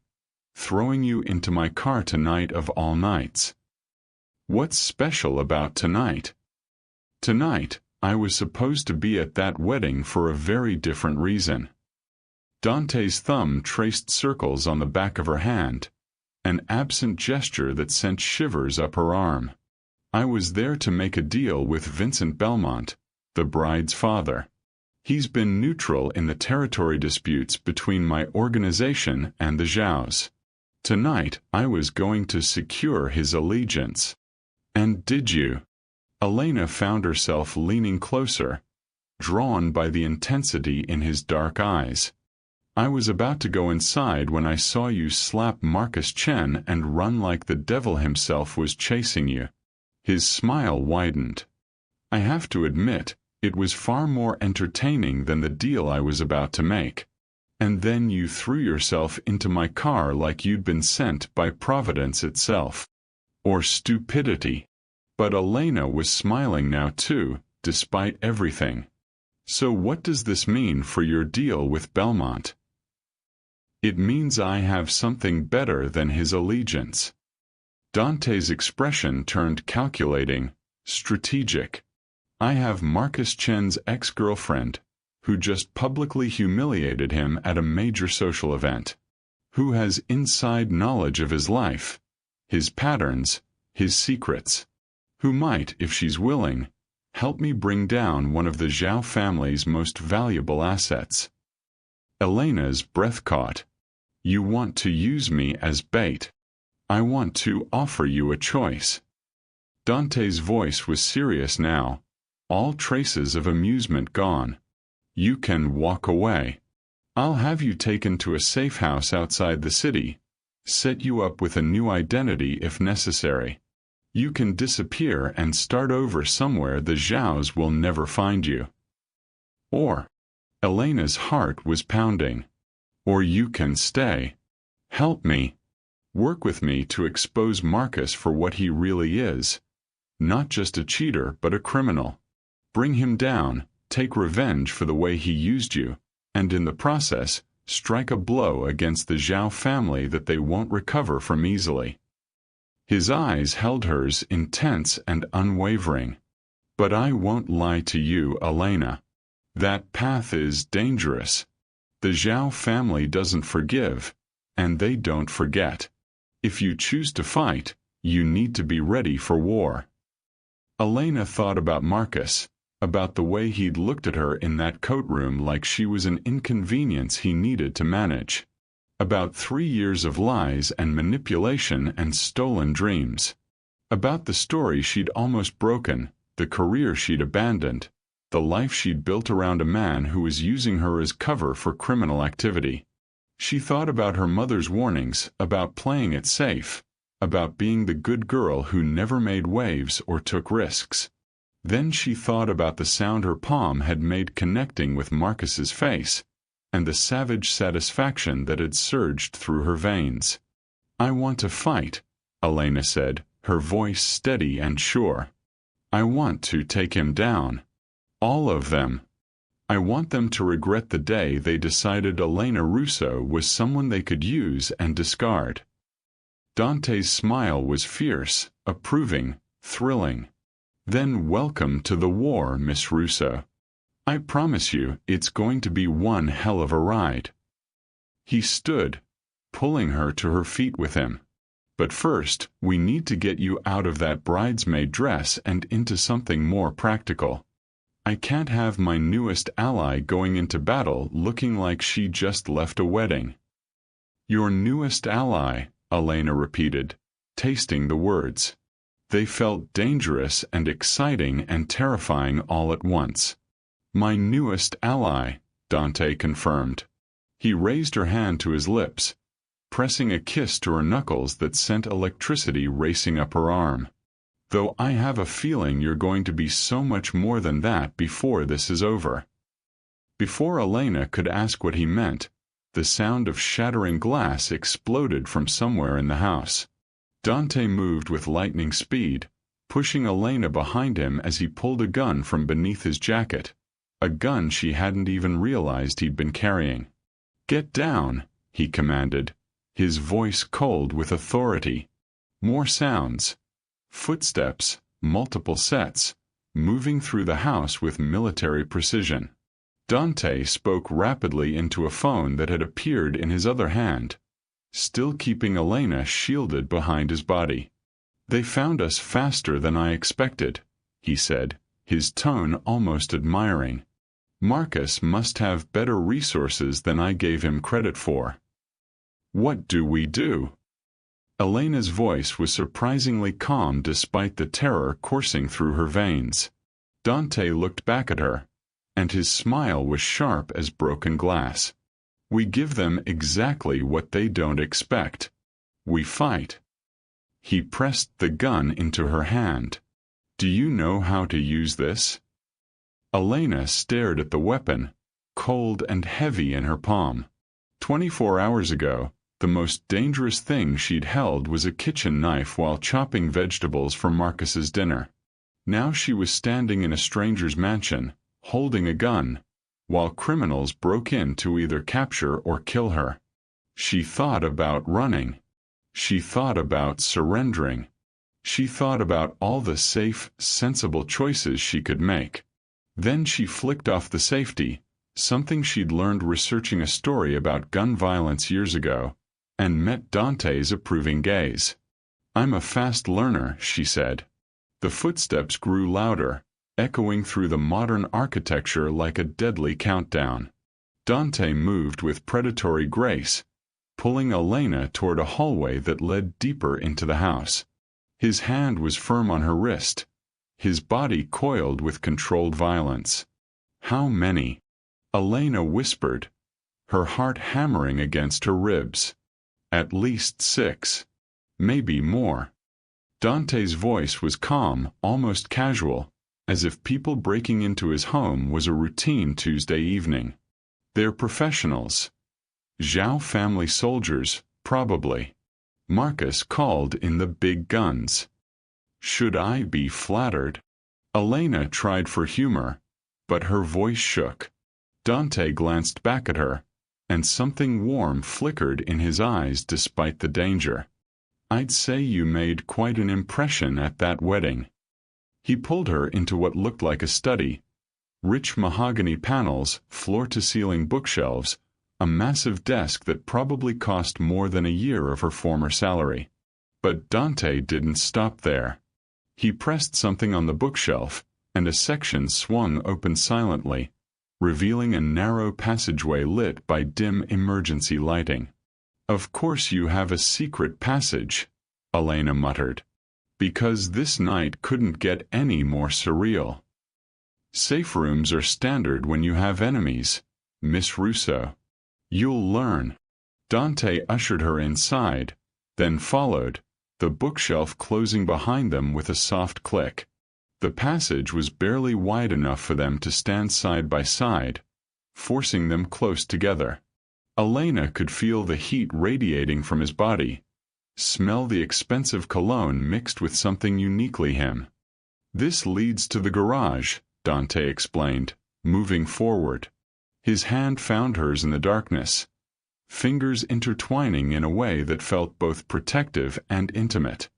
throwing you into my car tonight of all nights. What's special about tonight? Tonight, I was supposed to be at that wedding for a very different reason. Dante's thumb traced circles on the back of her hand, an absent gesture that sent shivers up her arm. I was there to make a deal with Vincent Belmont, the bride's father. He's been neutral in the territory disputes between my organization and the Zhaos. Tonight I was going to secure his allegiance. And did you? Elena found herself leaning closer, drawn by the intensity in his dark eyes. I was about to go inside when I saw you slap Marcus Chen and run like the devil himself was chasing you. His smile widened. I have to admit, it was far more entertaining than the deal I was about to make. And then you threw yourself into my car like you'd been sent by Providence itself. Or stupidity. But Elena was smiling now too, despite everything. So what does this mean for your deal with Belmont? It means I have something better than his allegiance. Dante's expression turned calculating, strategic. I have Marcus Chen's ex-girlfriend, who just publicly humiliated him at a major social event, who has inside knowledge of his life, his patterns, his secrets, who might, if she's willing, help me bring down one of the Zhao family's most valuable assets. Elena's breath caught. You want to use me as bait. I want to offer you a choice. Dante's voice was serious now, all traces of amusement gone. You can walk away. I'll have you taken to a safe house outside the city, set you up with a new identity if necessary. You can disappear and start over somewhere the Zhaos will never find you. Or, Elena's heart was pounding. Or you can stay. Help me. Work with me to expose Marcus for what he really is. Not just a cheater, but a criminal. Bring him down, take revenge for the way he used you, and in the process, strike a blow against the Zhao family that they won't recover from easily. His eyes held hers intense and unwavering. But I won't lie to you, Elena. That path is dangerous. The Zhao family doesn't forgive, and they don't forget. If you choose to fight, you need to be ready for war. Elena thought about Marcus, about the way he'd looked at her in that coat room like she was an inconvenience he needed to manage. About 3 years of lies and manipulation and stolen dreams. About the story she'd almost broken, the career she'd abandoned, the life she'd built around a man who was using her as cover for criminal activity. She thought about her mother's warnings, about playing it safe, about being the good girl who never made waves or took risks. Then she thought about the sound her palm had made connecting with Marcus's face, and the savage satisfaction that had surged through her veins. I want to fight, Elena said, her voice steady and sure. I want to take him down. All of them. I want them to regret the day they decided Elena Russo was someone they could use and discard. Dante's smile was fierce, approving, thrilling. Then welcome to the war, Miss Russo. I promise you, it's going to be one hell of a ride. He stood, pulling her to her feet with him. But first, we need to get you out of that bridesmaid dress and into something more practical. I can't have my newest ally going into battle looking like she just left a wedding. Your newest ally, Elena repeated, tasting the words. They felt dangerous and exciting and terrifying all at once. My newest ally, Dante confirmed. He raised her hand to his lips, pressing a kiss to her knuckles that sent electricity racing up her arm. Though I have a feeling you're going to be so much more than that before this is over. Before Elena could ask what he meant, the sound of shattering glass exploded from somewhere in the house. Dante moved with lightning speed, pushing Elena behind him as he pulled a gun from beneath his jacket, a gun she hadn't even realized he'd been carrying. Get down, he commanded, his voice cold with authority. More sounds. Footsteps, multiple sets, moving through the house with military precision. Dante spoke rapidly into a phone that had appeared in his other hand, still keeping Elena shielded behind his body. They found us faster than I expected, he said, his tone almost admiring. Marcus must have better resources than I gave him credit for. What do we do? Elena's voice was surprisingly calm despite the terror coursing through her veins. Dante looked back at her, and his smile was sharp as broken glass. We give them exactly what they don't expect. We fight. He pressed the gun into her hand. Do you know how to use this? Elena stared at the weapon, cold and heavy in her palm. 24 hours ago, the most dangerous thing she'd held was a kitchen knife while chopping vegetables for Marcus's dinner. Now she was standing in a stranger's mansion, holding a gun, while criminals broke in to either capture or kill her. She thought about running. She thought about surrendering. She thought about all the safe, sensible choices she could make. Then she flicked off the safety, something she'd learned researching a story about gun violence years ago, and met Dante's approving gaze. I'm a fast learner, she said. The footsteps grew louder, echoing through the modern architecture like a deadly countdown. Dante moved with predatory grace, pulling Elena toward a hallway that led deeper into the house. His hand was firm on her wrist, his body coiled with controlled violence. How many? Elena whispered, her heart hammering against her ribs. At least 6. Maybe more. Dante's voice was calm, almost casual, as if people breaking into his home was a routine Tuesday evening. They're professionals. Zhao family soldiers, probably. Marcus called in the big guns. Should I be flattered? Elena tried for humor, but her voice shook. Dante glanced back at her, and something warm flickered in his eyes despite the danger. I'd say you made quite an impression at that wedding. He pulled her into what looked like a study. Rich mahogany panels, floor-to-ceiling bookshelves, a massive desk that probably cost more than a year of her former salary. But Dante didn't stop there. He pressed something on the bookshelf, and a section swung open silently, revealing a narrow passageway lit by dim emergency lighting. Of course you have a secret passage, Elena muttered. Because this night couldn't get any more surreal. Safe rooms are standard when you have enemies, Miss Russo. You'll learn. Dante ushered her inside, then followed, the bookshelf closing behind them with a soft click. The passage was barely wide enough for them to stand side by side, forcing them close together. Elena could feel the heat radiating from his body, smell the expensive cologne mixed with something uniquely him. This leads to the garage, Dante explained, moving forward. His hand found hers in the darkness, fingers intertwining in a way that felt both protective and intimate.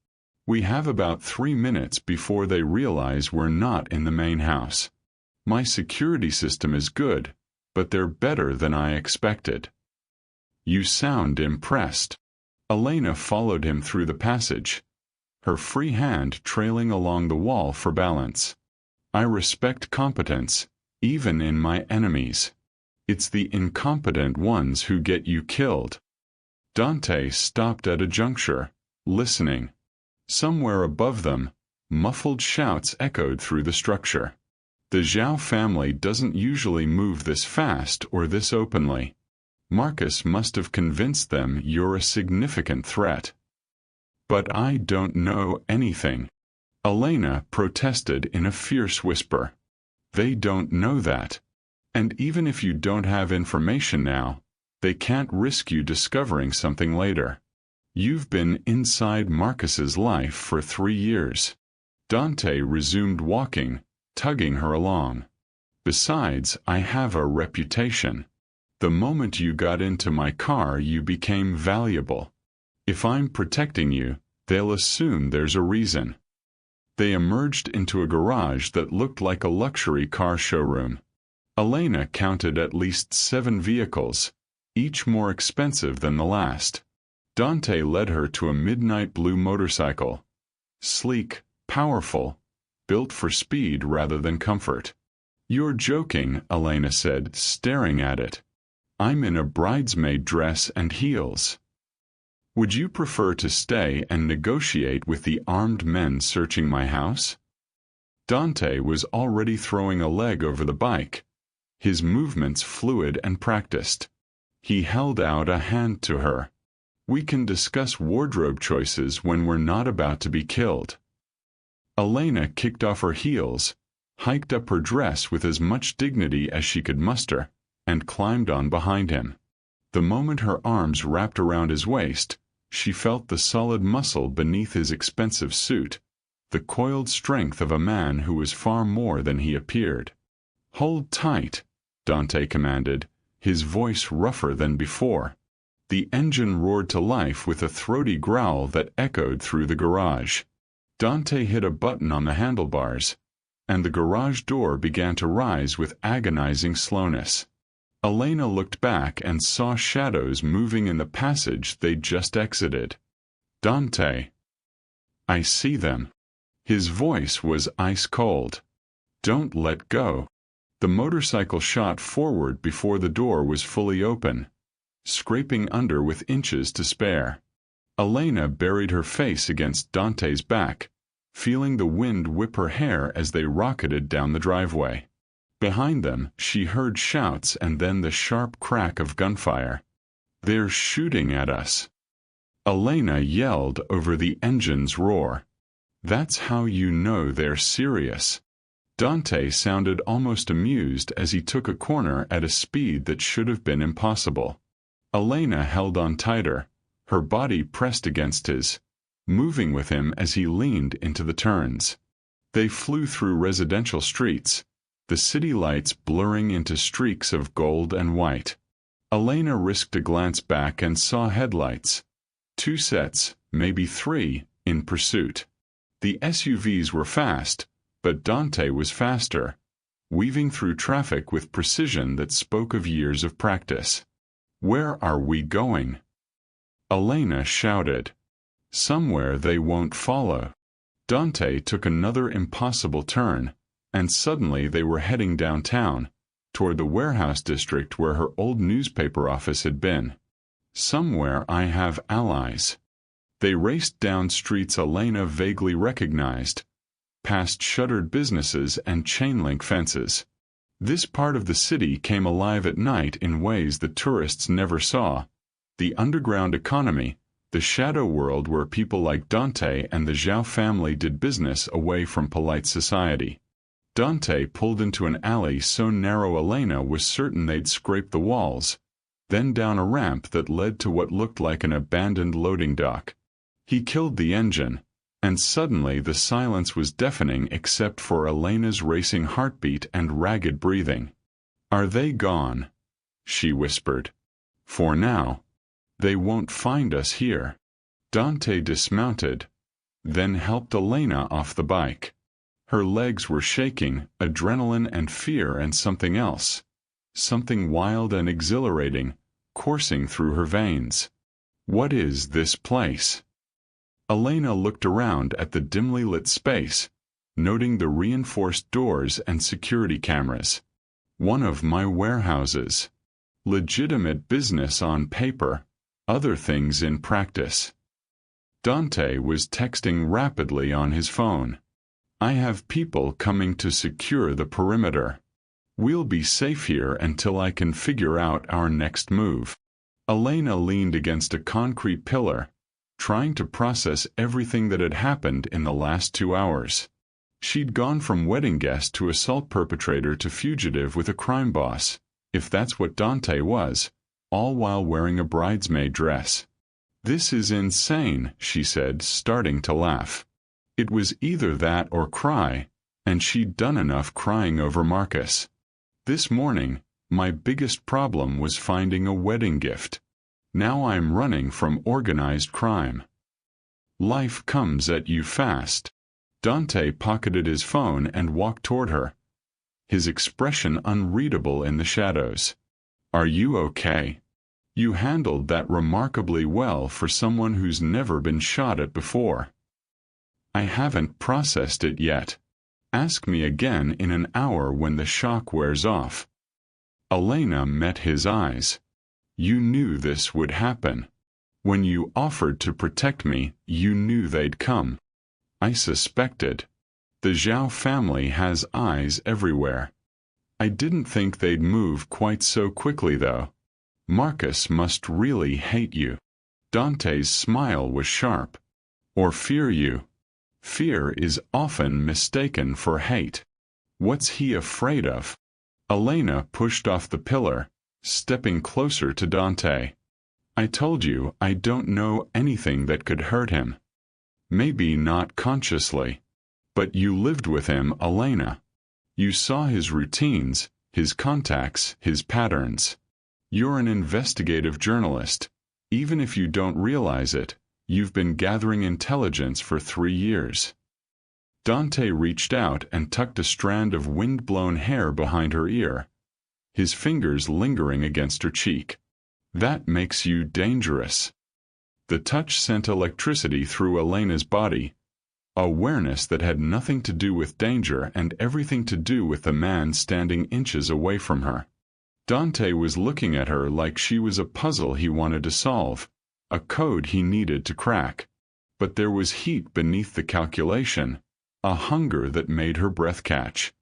We have about 3 minutes before they realize we're not in the main house. My security system is good, but they're better than I expected. You sound impressed. Elena followed him through the passage, her free hand trailing along the wall for balance. I respect competence, even in my enemies. It's the incompetent ones who get you killed. Dante stopped at a juncture, listening. Somewhere above them, muffled shouts echoed through the structure. The Zhao family doesn't usually move this fast or this openly. Marcus must have convinced them you're a significant threat. But I don't know anything. Elena protested in a fierce whisper. They don't know that. And even if you don't have information now, they can't risk you discovering something later. You've been inside Marcus's life for 3 years. Dante resumed walking, tugging her along. Besides, I have a reputation. The moment you got into my car, you became valuable. If I'm protecting you, they'll assume there's a reason. They emerged into a garage that looked like a luxury car showroom. Elena counted at least 7 vehicles, each more expensive than the last. Dante led her to a midnight blue motorcycle. Sleek, powerful, built for speed rather than comfort. You're joking, Elena said, staring at it. I'm in a bridesmaid dress and heels. Would you prefer to stay and negotiate with the armed men searching my house? Dante was already throwing a leg over the bike, his movements fluid and practiced. He held out a hand to her. We can discuss wardrobe choices when we're not about to be killed. Elena kicked off her heels, hiked up her dress with as much dignity as she could muster, and climbed on behind him. The moment her arms wrapped around his waist, she felt the solid muscle beneath his expensive suit, the coiled strength of a man who was far more than he appeared. "Hold tight," Dante commanded, his voice rougher than before. The engine roared to life with a throaty growl that echoed through the garage. Dante hit a button on the handlebars, and the garage door began to rise with agonizing slowness. Elena looked back and saw shadows moving in the passage they'd just exited. "Dante." "I see them." His voice was ice cold. "Don't let go." The motorcycle shot forward before the door was fully open, scraping under with inches to spare. Elena buried her face against Dante's back, feeling the wind whip her hair as they rocketed down the driveway. Behind them, she heard shouts and then the sharp crack of gunfire. "They're shooting at us." Elena yelled over the engine's roar. "That's how you know they're serious." Dante sounded almost amused as he took a corner at a speed that should have been impossible. Elena held on tighter, her body pressed against his, moving with him as he leaned into the turns. They flew through residential streets, the city lights blurring into streaks of gold and white. Elena risked a glance back and saw headlights. 2 sets, maybe 3, in pursuit. The SUVs were fast, but Dante was faster, weaving through traffic with precision that spoke of years of practice. "Where are we going?" Elena shouted. "Somewhere they won't follow." Dante took another impossible turn, and suddenly they were heading downtown, toward the warehouse district where her old newspaper office had been. "Somewhere I have allies." They raced down streets Elena vaguely recognized, past shuttered businesses and chain-link fences. This part of the city came alive at night in ways that tourists never saw. The underground economy, the shadow world where people like Dante and the Zhao family did business away from polite society. Dante pulled into an alley so narrow Elena was certain they'd scrape the walls, then down a ramp that led to what looked like an abandoned loading dock. He killed the engine, and suddenly the silence was deafening except for Elena's racing heartbeat and ragged breathing. "Are they gone?" she whispered. "For now. They won't find us here." Dante dismounted, then helped Elena off the bike. Her legs were shaking, adrenaline and fear and something else, something wild and exhilarating, coursing through her veins. "What is this place?" Elena looked around at the dimly lit space, noting the reinforced doors and security cameras. "One of my warehouses. Legitimate business on paper, other things in practice." Dante was texting rapidly on his phone. "I have people coming to secure the perimeter. We'll be safe here until I can figure out our next move." Elena leaned against a concrete pillar, trying to process everything that had happened in the last 2 hours. She'd gone from wedding guest to assault perpetrator to fugitive with a crime boss, if that's what Dante was, all while wearing a bridesmaid dress. "This is insane," she said, starting to laugh. It was either that or cry, and she'd done enough crying over Marcus. "This morning, my biggest problem was finding a wedding gift. Now I'm running from organized crime." Life comes at you fast. Dante pocketed his phone and walked toward her, his expression unreadable in the shadows. "Are you okay? You handled that remarkably well for someone who's never been shot at before." "I haven't processed it yet. Ask me again in an hour when the shock wears off." Elena met his eyes. "You knew this would happen." When you offered to protect me, you knew they'd come. I suspected. The Zhao family has eyes everywhere. I didn't think they'd move quite so quickly, though. Marcus must really hate you." Dante's smile was sharp. "Or fear you. Fear is often mistaken for hate. What's he afraid of?" Elena pushed off the pillar, stepping closer to Dante. "I told you I don't know anything that could hurt him. Maybe not consciously. But you lived with him, Elena. You saw his routines, his contacts, his patterns. You're an investigative journalist. Even if you don't realize it, you've been gathering intelligence for 3 years." Dante reached out and tucked a strand of wind-blown hair behind her ear, his fingers lingering against her cheek. "That makes you dangerous." The touch sent electricity through Elena's body, awareness that had nothing to do with danger and everything to do with the man standing inches away from her. Dante was looking at her like she was a puzzle he wanted to solve, a code he needed to crack. But there was heat beneath the calculation, a hunger that made her breath catch.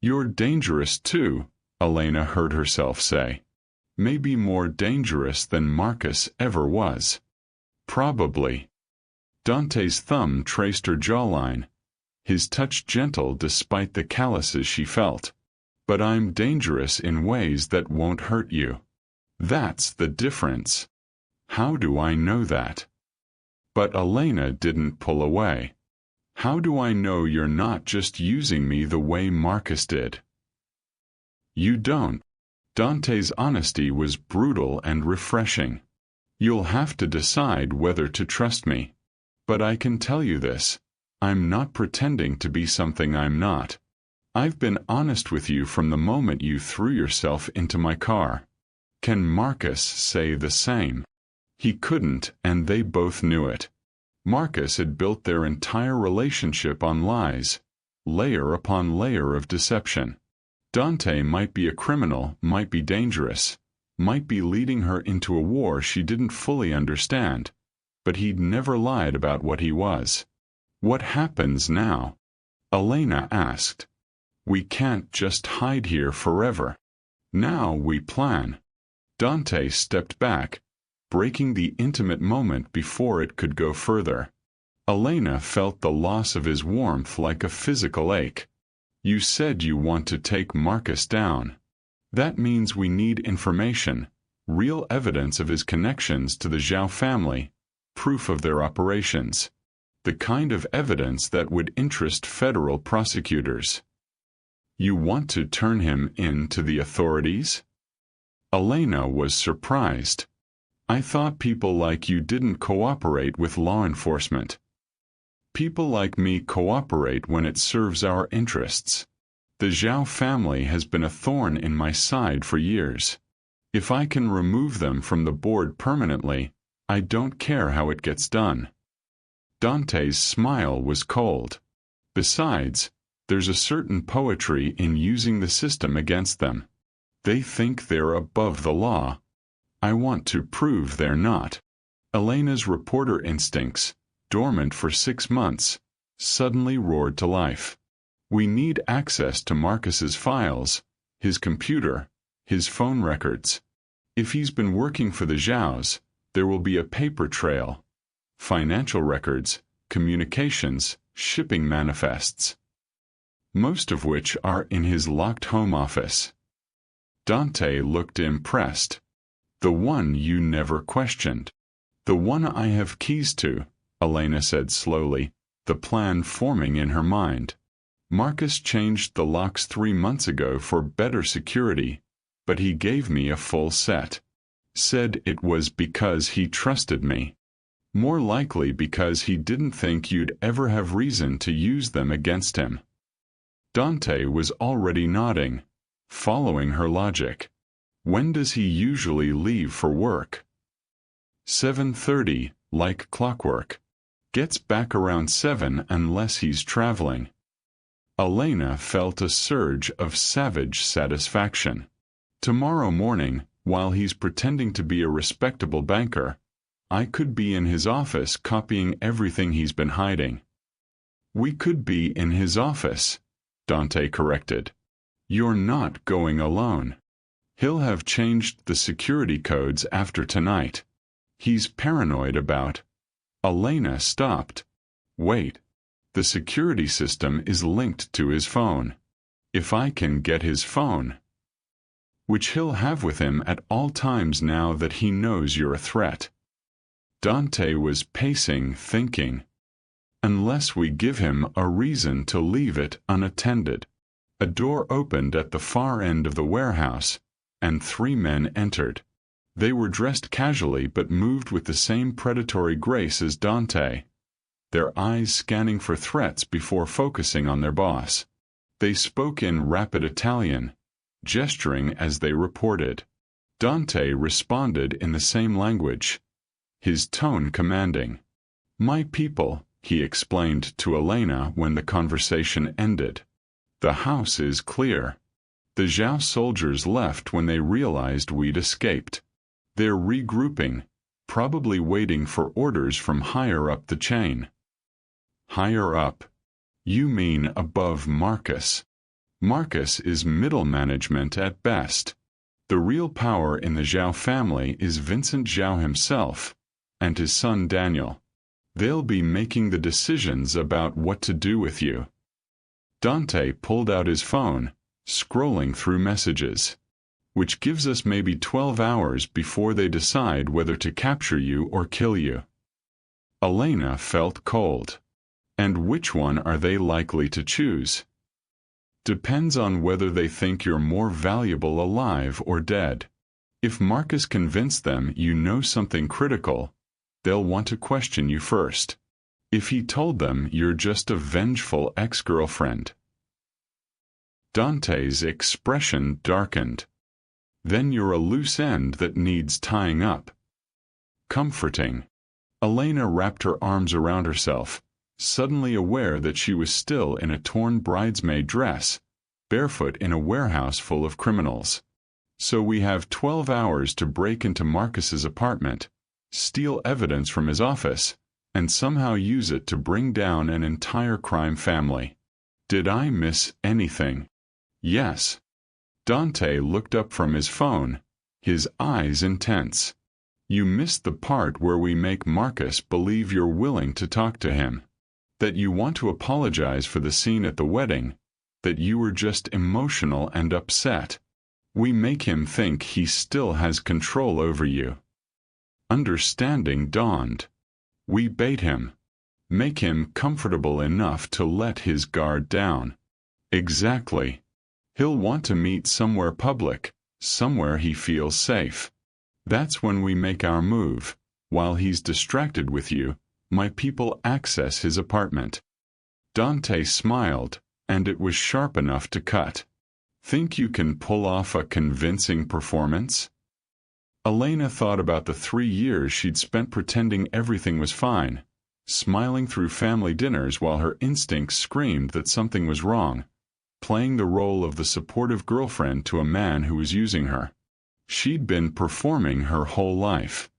"You're dangerous too," Elena heard herself say. "Maybe more dangerous than Marcus ever was." "Probably." Dante's thumb traced her jawline, his touch gentle despite the calluses she felt. "But I'm dangerous in ways that won't hurt you. That's the difference." "How do I know that?" But Elena didn't pull away. "How do I know you're not just using me the way Marcus did?" "You don't." Dante's honesty was brutal and refreshing. "You'll have to decide whether to trust me. But I can tell you this, I'm not pretending to be something I'm not. I've been honest with you from the moment you threw yourself into my car. Can Marcus say the same?" He couldn't, and they both knew it. Marcus had built their entire relationship on lies, layer upon layer of deception. Dante might be a criminal, might be dangerous, might be leading her into a war she didn't fully understand, but he'd never lied about what he was. "What happens now?" Elena asked. "We can't just hide here forever. Now we plan." Dante stepped back, breaking the intimate moment before it could go further. Elena felt the loss of his warmth like a physical ache. "You said you want to take Marcus down. That means we need information, real evidence of his connections to the Zhao family, proof of their operations, the kind of evidence that would interest federal prosecutors." "You want to turn him in to the authorities?" Elena was surprised. "I thought people like you didn't cooperate with law enforcement." "People like me cooperate when it serves our interests. The Zhao family has been a thorn in my side for years. If I can remove them from the board permanently, I don't care how it gets done." Dante's smile was cold. "Besides, there's a certain poetry in using the system against them. They think they're above the law. I want to prove they're not." Elena's reporter instincts, dormant for 6 months, suddenly roared to life. "We need access to Marcus's files, his computer, his phone records. If he's been working for the Zhaos, there will be a paper trail. Financial records, communications, shipping manifests. Most of which are in his locked home office." Dante looked impressed. "The one you never questioned." "The one I have keys to," Elena said slowly, the plan forming in her mind. "Marcus changed the locks 3 months ago for better security, but he gave me a full set. Said it was because he trusted me. More likely because he didn't think you'd ever have reason to use them against him." Dante was already nodding, following her logic. "When does he usually leave for work?" 7:30, like clockwork. Gets back around 7 unless he's traveling." Elena felt a surge of savage satisfaction. "Tomorrow morning, while he's pretending to be a respectable banker, I could be in his office copying everything he's been hiding. We could be in his office, Dante corrected. You're not going alone. He'll have changed the security codes after tonight. He's paranoid about. Elena stopped. Wait. The security system is linked to his phone. If I can get his phone, which he'll have with him at all times now that he knows you're a threat. Dante was pacing, thinking. Unless we give him a reason to leave it unattended. A door opened at the far end of the warehouse, and 3 men entered. They were dressed casually but moved with the same predatory grace as Dante, their eyes scanning for threats before focusing on their boss. They spoke in rapid Italian, gesturing as they reported. Dante responded in the same language, his tone commanding. My people, he explained to Elena when the conversation ended. The house is clear. The Zhao soldiers left when they realized we'd escaped. They're regrouping, probably waiting for orders from higher up the chain. Higher up? You mean above Marcus. Marcus is middle management at best. The real power in the Zhao family is Vincent Zhao himself, and his son Daniel. They'll be making the decisions about what to do with you. Dante pulled out his phone, scrolling through messages, which gives us maybe 12 hours before they decide whether to capture you or kill you. Elena felt cold. And which one are they likely to choose? Depends on whether they think you're more valuable alive or dead. If Marcus convinced them you know something critical, they'll want to question you first. If he told them you're just a vengeful ex-girlfriend. Dante's expression darkened. Then you're a loose end that needs tying up. Comforting. Elena wrapped her arms around herself, suddenly aware that she was still in a torn bridesmaid dress, barefoot in a warehouse full of criminals. So we have 12 hours to break into Marcus's apartment, steal evidence from his office, and somehow use it to bring down an entire crime family. Did I miss anything? Yes. Dante looked up from his phone, his eyes intense. You missed the part where we make Marcus believe you're willing to talk to him. That you want to apologize for the scene at the wedding, that you were just emotional and upset. We make him think he still has control over you. Understanding dawned. We bait him. Make him comfortable enough to let his guard down. Exactly. He'll want to meet somewhere public, somewhere he feels safe. That's when we make our move. While he's distracted with you, my people access his apartment. Dante smiled, and it was sharp enough to cut. Think you can pull off a convincing performance? Elena thought about the 3 years she'd spent pretending everything was fine, smiling through family dinners while her instincts screamed that something was wrong, playing the role of the supportive girlfriend to a man who was using her. She'd been performing her whole life.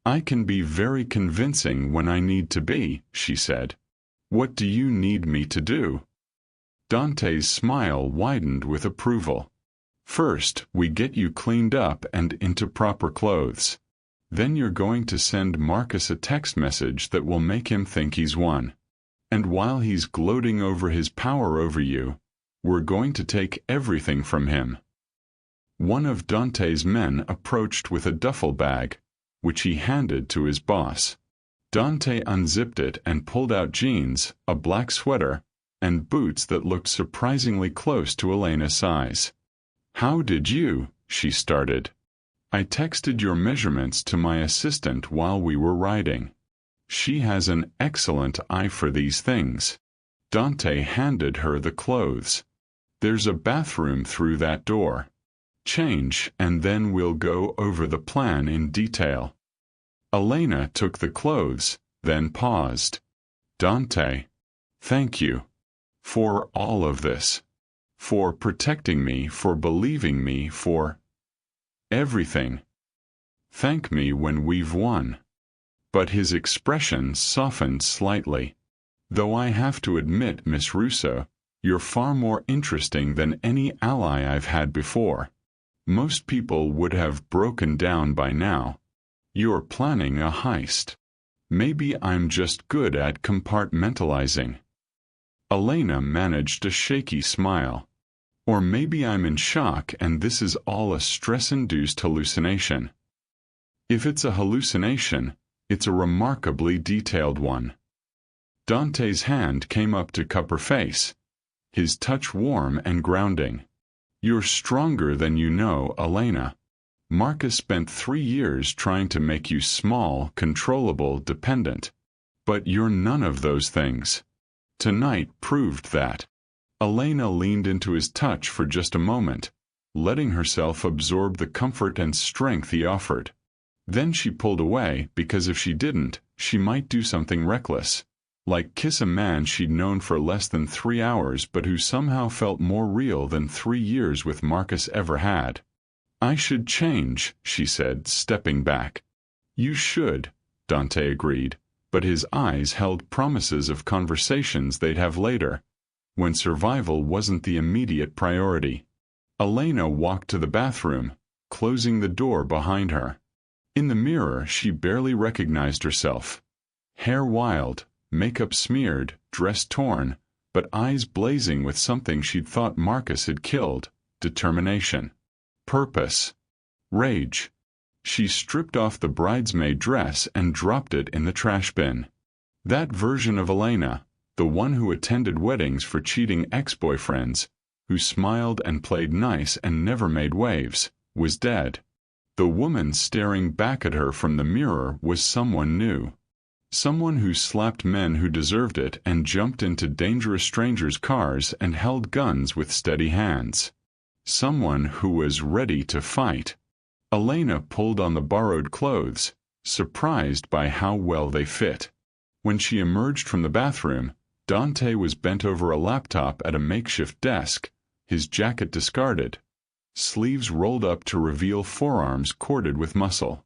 I can be very convincing when I need to be, she said. What do you need me to do? Dante's smile widened with approval. First, we get you cleaned up and into proper clothes. Then you're going to send Marcus a text message that will make him think he's won. And while he's gloating over his power over you, we're going to take everything from him. One of Dante's men approached with a duffel bag, which he handed to his boss. Dante unzipped it and pulled out jeans, a black sweater, and boots that looked surprisingly close to Elena's size. How did you? She started. I texted your measurements to my assistant while we were riding. She has an excellent eye for these things. Dante handed her the clothes. There's a bathroom through that door. Change, and then we'll go over the plan in detail. Elena took the clothes, then paused. Dante, thank you. For all of this. For protecting me, for believing me, for everything. Thank me when we've won. but his expression softened slightly. "Though I have to admit, Miss Russo, you're far more interesting than any ally I've had before. Most people would have broken down by now. You're planning a heist. Maybe I'm just good at compartmentalizing." Elena managed a shaky smile. "Or maybe I'm in shock and this is all a stress-induced hallucination." "If it's a hallucination, it's a remarkably detailed one." Dante's hand came up to cup her face, his touch warm and grounding. "You're stronger than you know, Elena. Marcus spent 3 years trying to make you small, controllable, dependent. But you're none of those things. Tonight proved that." Elena leaned into his touch for just a moment, letting herself absorb the comfort and strength he offered. Then she pulled away because if she didn't, she might do something reckless, like kiss a man she'd known for less than 3 hours but who somehow felt more real than 3 years with Marcus ever had. "I should change," she said, stepping back. "You should," Dante agreed, but his eyes held promises of conversations they'd have later, when survival wasn't the immediate priority. Elena walked to the bathroom, closing the door behind her. In the mirror, she barely recognized herself. Hair wild, makeup smeared, dress torn, but eyes blazing with something she'd thought Marcus had killed: determination, purpose, rage. She stripped off the bridesmaid dress and dropped it in the trash bin. That version of Elena, the one who attended weddings for cheating ex-boyfriends, who smiled and played nice and never made waves, was dead. The woman staring back at her from the mirror was someone new. Someone who slapped men who deserved it and jumped into dangerous strangers' cars and held guns with steady hands. Someone who was ready to fight. Elena pulled on the borrowed clothes, surprised by how well they fit. When she emerged from the bathroom, Dante was bent over a laptop at a makeshift desk, his jacket discarded, sleeves rolled up to reveal forearms corded with muscle.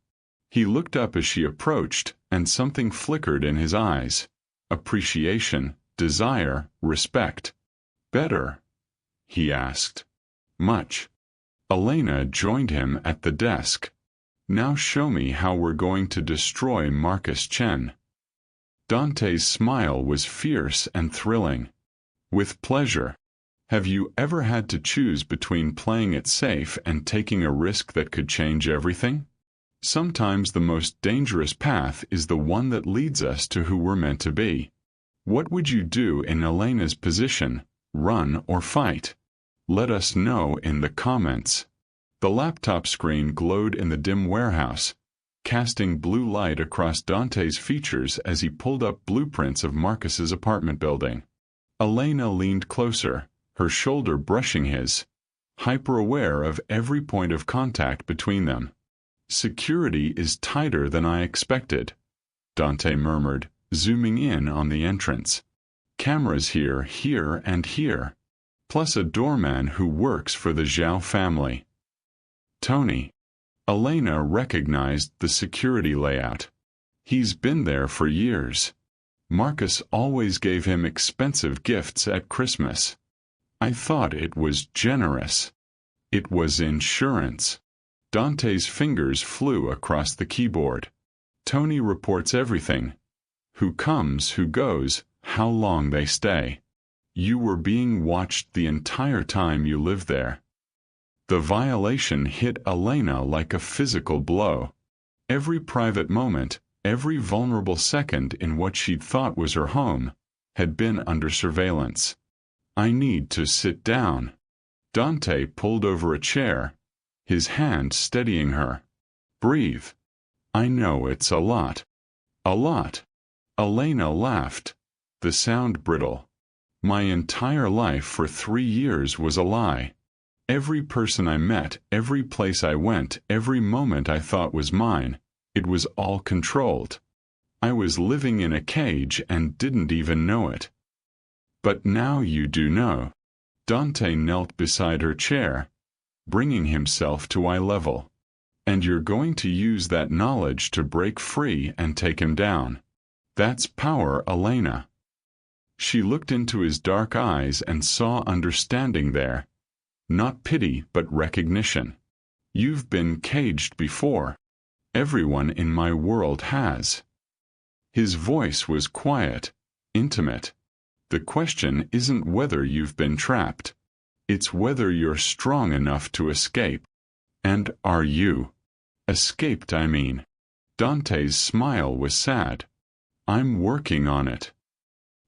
He looked up as she approached, and something flickered in his eyes: appreciation, desire, respect. "Better?" he asked. "Much." Elena joined him at the desk. "Now show me how we're going to destroy Marcus Chen." Dante's smile was fierce and thrilling. "With pleasure. Have you ever had to choose between playing it safe and taking a risk that could change everything? Sometimes the most dangerous path is the one that leads us to who we're meant to be. What would you do in Elena's position, run or fight? Let us know in the comments." The laptop screen glowed in the dim warehouse, casting blue light across Dante's features as he pulled up blueprints of Marcus's apartment building. Elena leaned closer, her shoulder brushing his, hyper-aware of every point of contact between them. "Security is tighter than I expected," Dante murmured, zooming in on the entrance. "Cameras here, here, and here. Plus a doorman who works for the Zhao family." "Tony." Elena recognized the security layout. "He's been there for years. Marcus always gave him expensive gifts at Christmas. I thought it was generous. It was insurance." Dante's fingers flew across the keyboard. "Tony reports everything. Who comes, who goes, how long they stay. You were being watched the entire time you lived there." The violation hit Elena like a physical blow. Every private moment, every vulnerable second in what she'd thought was her home, had been under surveillance. "I need to sit down." Dante pulled over a chair, his hand steadying her. "Breathe. I know it's a lot." "A lot." Elena laughed, the sound brittle. "My entire life for 3 years was a lie. Every person I met, every place I went, every moment I thought was mine, it was all controlled. I was living in a cage and didn't even know it." "But now you do know." Dante knelt beside her chair, bringing himself to eye level. And you're going to use that knowledge to break free and take him down. That's power, Elena. She looked into his dark eyes and saw understanding there. Not pity, but recognition. You've been caged before. Everyone in my world has. His voice was quiet, intimate. The question isn't whether you've been trapped. It's whether you're strong enough to escape. And are you? Escaped, I mean. Dante's smile was sad. I'm working on it.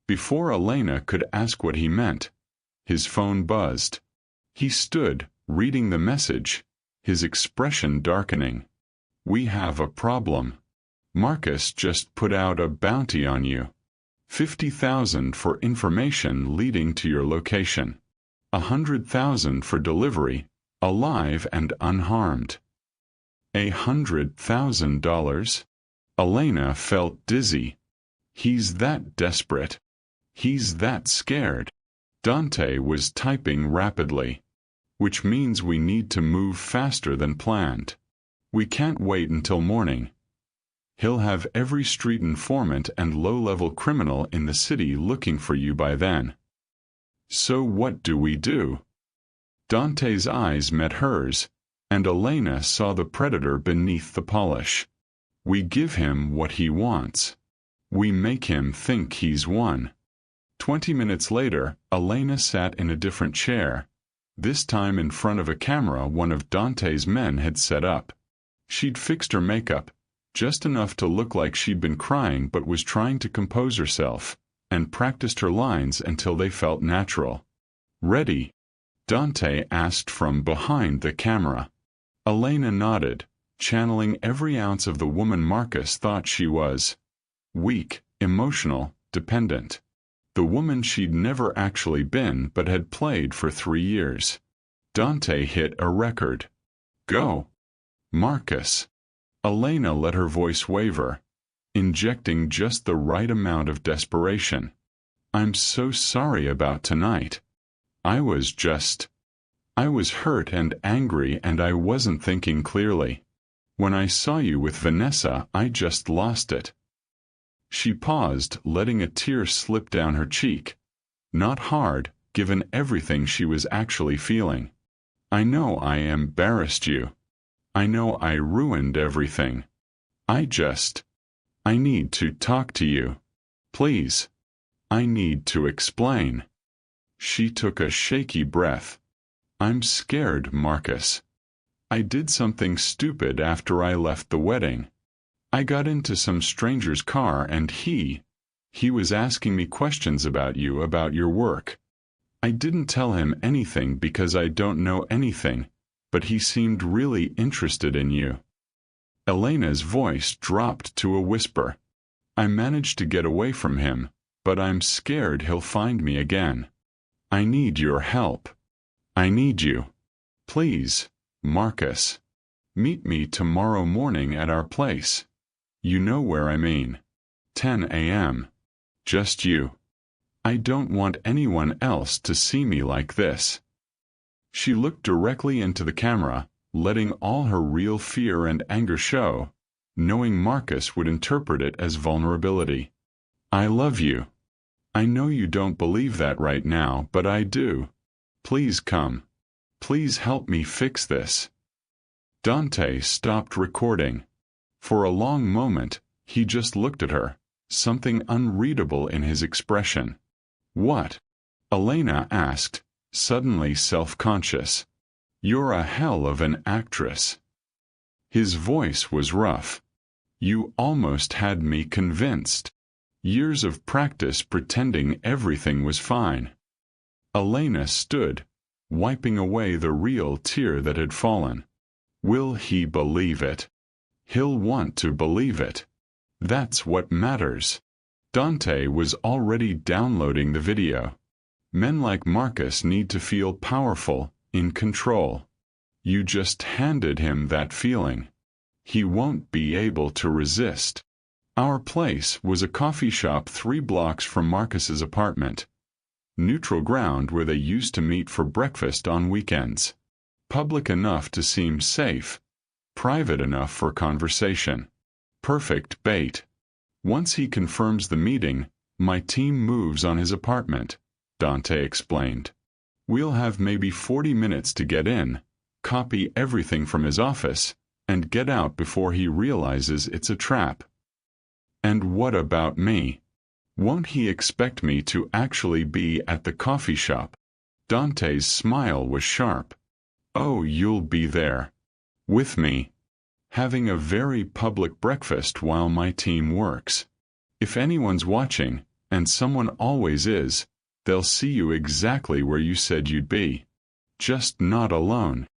Before Elena could ask what he meant, his phone buzzed. He stood, reading the message, his expression darkening. We have a problem. Marcus just put out a bounty on you. 50,000 for information leading to your location. 100,000 for delivery, alive and unharmed. $100,000? Elena felt dizzy. He's that desperate. He's that scared. Dante was typing rapidly. Which means we need to move faster than planned. We can't wait until morning. He'll have every street informant and low-level criminal in the city looking for you by then. So what do we do? Dante's eyes met hers, and Elena saw the predator beneath the polish. We give him what he wants. We make him think he's won. 20 minutes later, Elena sat in a different chair, this time in front of a camera one of Dante's men had set up. She'd fixed her makeup, just enough to look like she'd been crying but was trying to compose herself, and practiced her lines until they felt natural. Ready? Dante asked from behind the camera. Elena nodded, channeling every ounce of the woman Marcus thought she was. Weak, emotional, dependent. The woman she'd never actually been but had played for 3 years. Dante hit a record. Go. Marcus. Elena let her voice waver, injecting just the right amount of desperation. I'm so sorry about tonight. I was hurt and angry and I wasn't thinking clearly. When I saw you with Vanessa, I just lost it. She paused, letting a tear slip down her cheek. Not hard, given everything she was actually feeling. I know I embarrassed you. I know I ruined everything. I need to talk to you. Please. I need to explain. She took a shaky breath. I'm scared, Marcus. I did something stupid after I left the wedding. I got into some stranger's car and he was asking me questions about you, about your work. I didn't tell him anything because I don't know anything, but he seemed really interested in you. Elena's voice dropped to a whisper. I managed to get away from him, but I'm scared he'll find me again. I need your help. I need you. Please, Marcus. Meet me tomorrow morning at our place. You know where I mean. 10 a.m. Just you. I don't want anyone else to see me like this. She looked directly into the camera, letting all her real fear and anger show, knowing Marcus would interpret it as vulnerability. I love you. I know you don't believe that right now, but I do. Please come. Please help me fix this. Dante stopped recording. For a long moment, he just looked at her, something unreadable in his expression. What? Elena asked, suddenly self-conscious. You're a hell of an actress. His voice was rough. You almost had me convinced. Years of practice pretending everything was fine. Elena stood, wiping away the real tear that had fallen. Will he believe it? He'll want to believe it. That's what matters. Dante was already downloading the video. Men like Marcus need to feel powerful, in control. You just handed him that feeling. He won't be able to resist. Our place was a coffee shop 3 blocks from Marcus's apartment. Neutral ground where they used to meet for breakfast on weekends. Public enough to seem safe, Private enough for conversation. Perfect bait. Once he confirms the meeting, my team moves on his apartment, Dante explained. We'll have maybe 40 minutes to get in, copy everything from his office, and get out before he realizes it's a trap. And what about me? Won't he expect me to actually be at the coffee shop? Dante's smile was sharp. Oh, you'll be there. With me. Having a very public breakfast while my team works. If anyone's watching, and someone always is, they'll see you exactly where you said you'd be. Just not alone.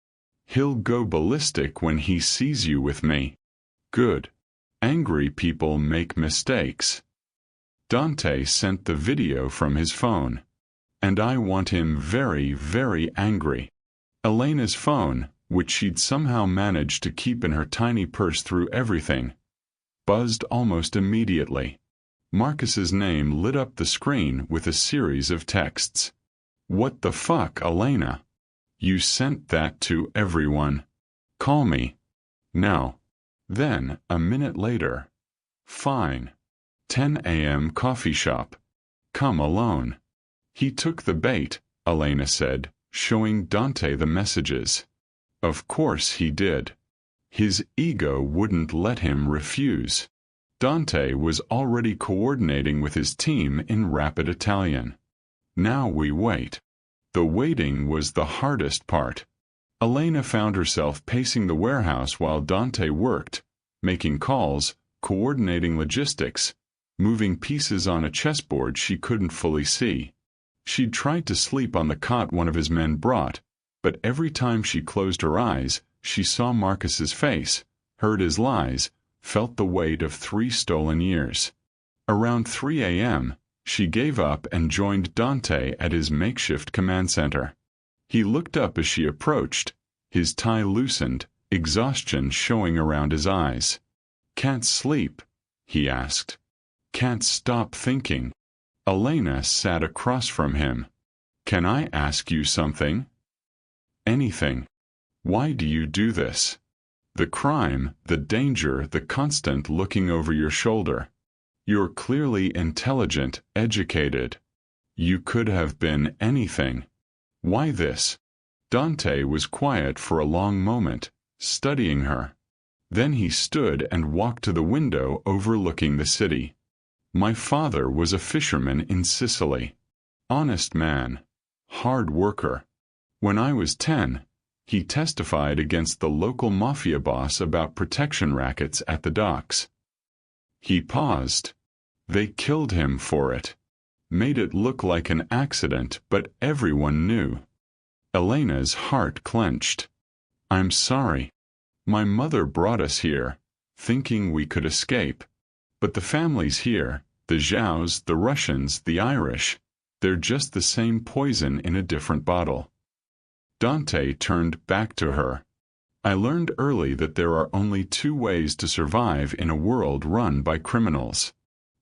He'll go ballistic when he sees you with me. Good. Angry people make mistakes. Dante sent the video from his phone. And I want him very, very angry. Elena's phone, which she'd somehow managed to keep in her tiny purse through everything, buzzed almost immediately. Marcus's name lit up the screen with a series of texts. What the fuck, Elena? You sent that to everyone. Call me. No. Then, a minute later. Fine. 10 a.m. coffee shop. Come alone. He took the bait, Elena said, showing Dante the messages. Of course he did. His ego wouldn't let him refuse. Dante was already coordinating with his team in rapid Italian. Now we wait. The waiting was the hardest part. Elena found herself pacing the warehouse while Dante worked, making calls, coordinating logistics, moving pieces on a chessboard she couldn't fully see. She'd tried to sleep on the cot one of his men brought, but every time she closed her eyes, she saw Marcus's face, heard his lies, felt the weight of 3 stolen years. Around 3 a.m., she gave up and joined Dante at his makeshift command center. He looked up as she approached, his tie loosened, exhaustion showing around his eyes. Can't sleep? He asked. Can't stop thinking. Elena sat across from him. Can I ask you something? Anything. Why do you do this? The crime, the danger, the constant looking over your shoulder. You're clearly intelligent, educated. You could have been anything. Why this? Dante was quiet for a long moment, studying her. Then he stood and walked to the window overlooking the city. My father was a fisherman in Sicily. Honest man. Hard worker. When I was 10, he testified against the local Mafia boss about protection rackets at the docks. He paused. They killed him for it. Made it look like an accident, but everyone knew. Elena's heart clenched. I'm sorry. My mother brought us here, thinking we could escape. But the families here, the Zhaos, the Russians, the Irish, they're just the same poison in a different bottle. Dante turned back to her. I learned early that there are only 2 ways to survive in a world run by criminals.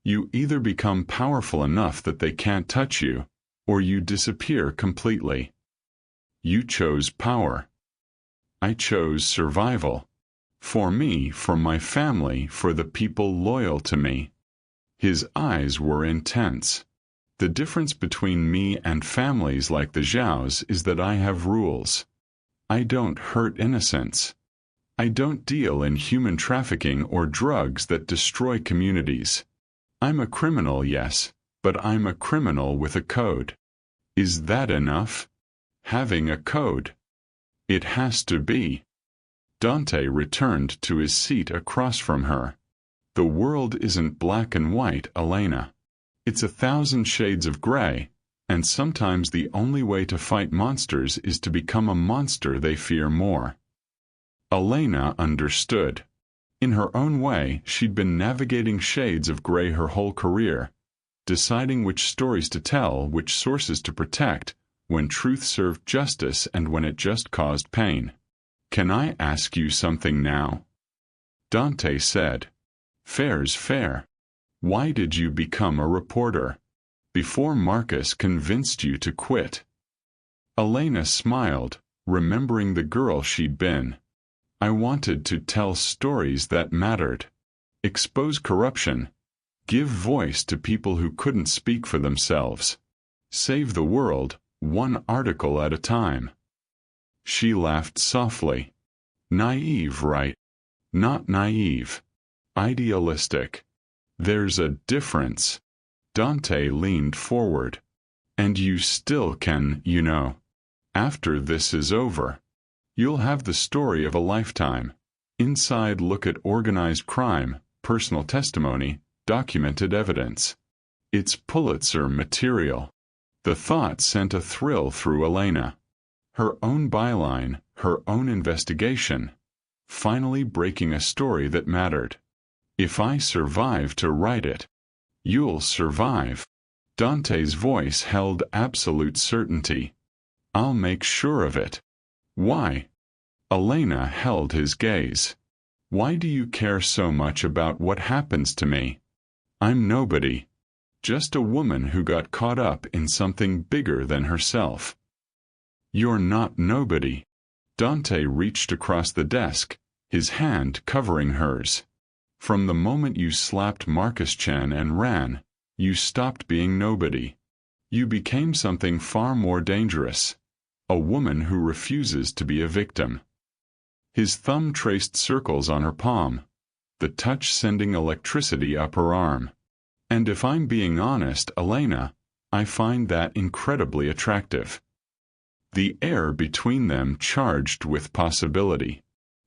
You either become powerful enough that they can't touch you, or you disappear completely. You chose power. I chose survival. For me, for my family, for the people loyal to me. His eyes were intense. The difference between me and families like the Zhaos is that I have rules. I don't hurt innocents. I don't deal in human trafficking or drugs that destroy communities. I'm a criminal, yes, but I'm a criminal with a code. Is that enough? Having a code. It has to be. Dante returned to his seat across from her. The world isn't black and white, Elena. It's 1,000 shades of gray, and sometimes the only way to fight monsters is to become a monster they fear more. Elena understood. In her own way, she'd been navigating shades of gray her whole career, deciding which stories to tell, which sources to protect, when truth served justice and when it just caused pain. Can I ask you something now? Dante said. Fair's fair. Why did you become a reporter? Before Marcus convinced you to quit. Elena smiled, remembering the girl she'd been. I wanted to tell stories that mattered, expose corruption, give voice to people who couldn't speak for themselves, save the world, one article at a time." She laughed softly. "Naive, right? Not naive. Idealistic. There's a difference." Dante leaned forward. "And you still can, you know. After this is over, you'll have the story of a lifetime. Inside look at organized crime, personal testimony, documented evidence. It's Pulitzer material." The thought sent a thrill through Elena. Her own byline, her own investigation, finally breaking a story that mattered. "If I survive to write it, you'll survive." Dante's voice held absolute certainty. "I'll make sure of it." "Why?" Elena held his gaze. "Why do you care so much about what happens to me? I'm nobody. Just a woman who got caught up in something bigger than herself." "You're not nobody." Dante reached across the desk, his hand covering hers. "From the moment you slapped Marcus Chen and ran, you stopped being nobody. You became something far more dangerous. A woman who refuses to be a victim." His thumb traced circles on her palm, the touch sending electricity up her arm. "And if I'm being honest, Elena, I find that incredibly attractive." The air between them charged with possibility.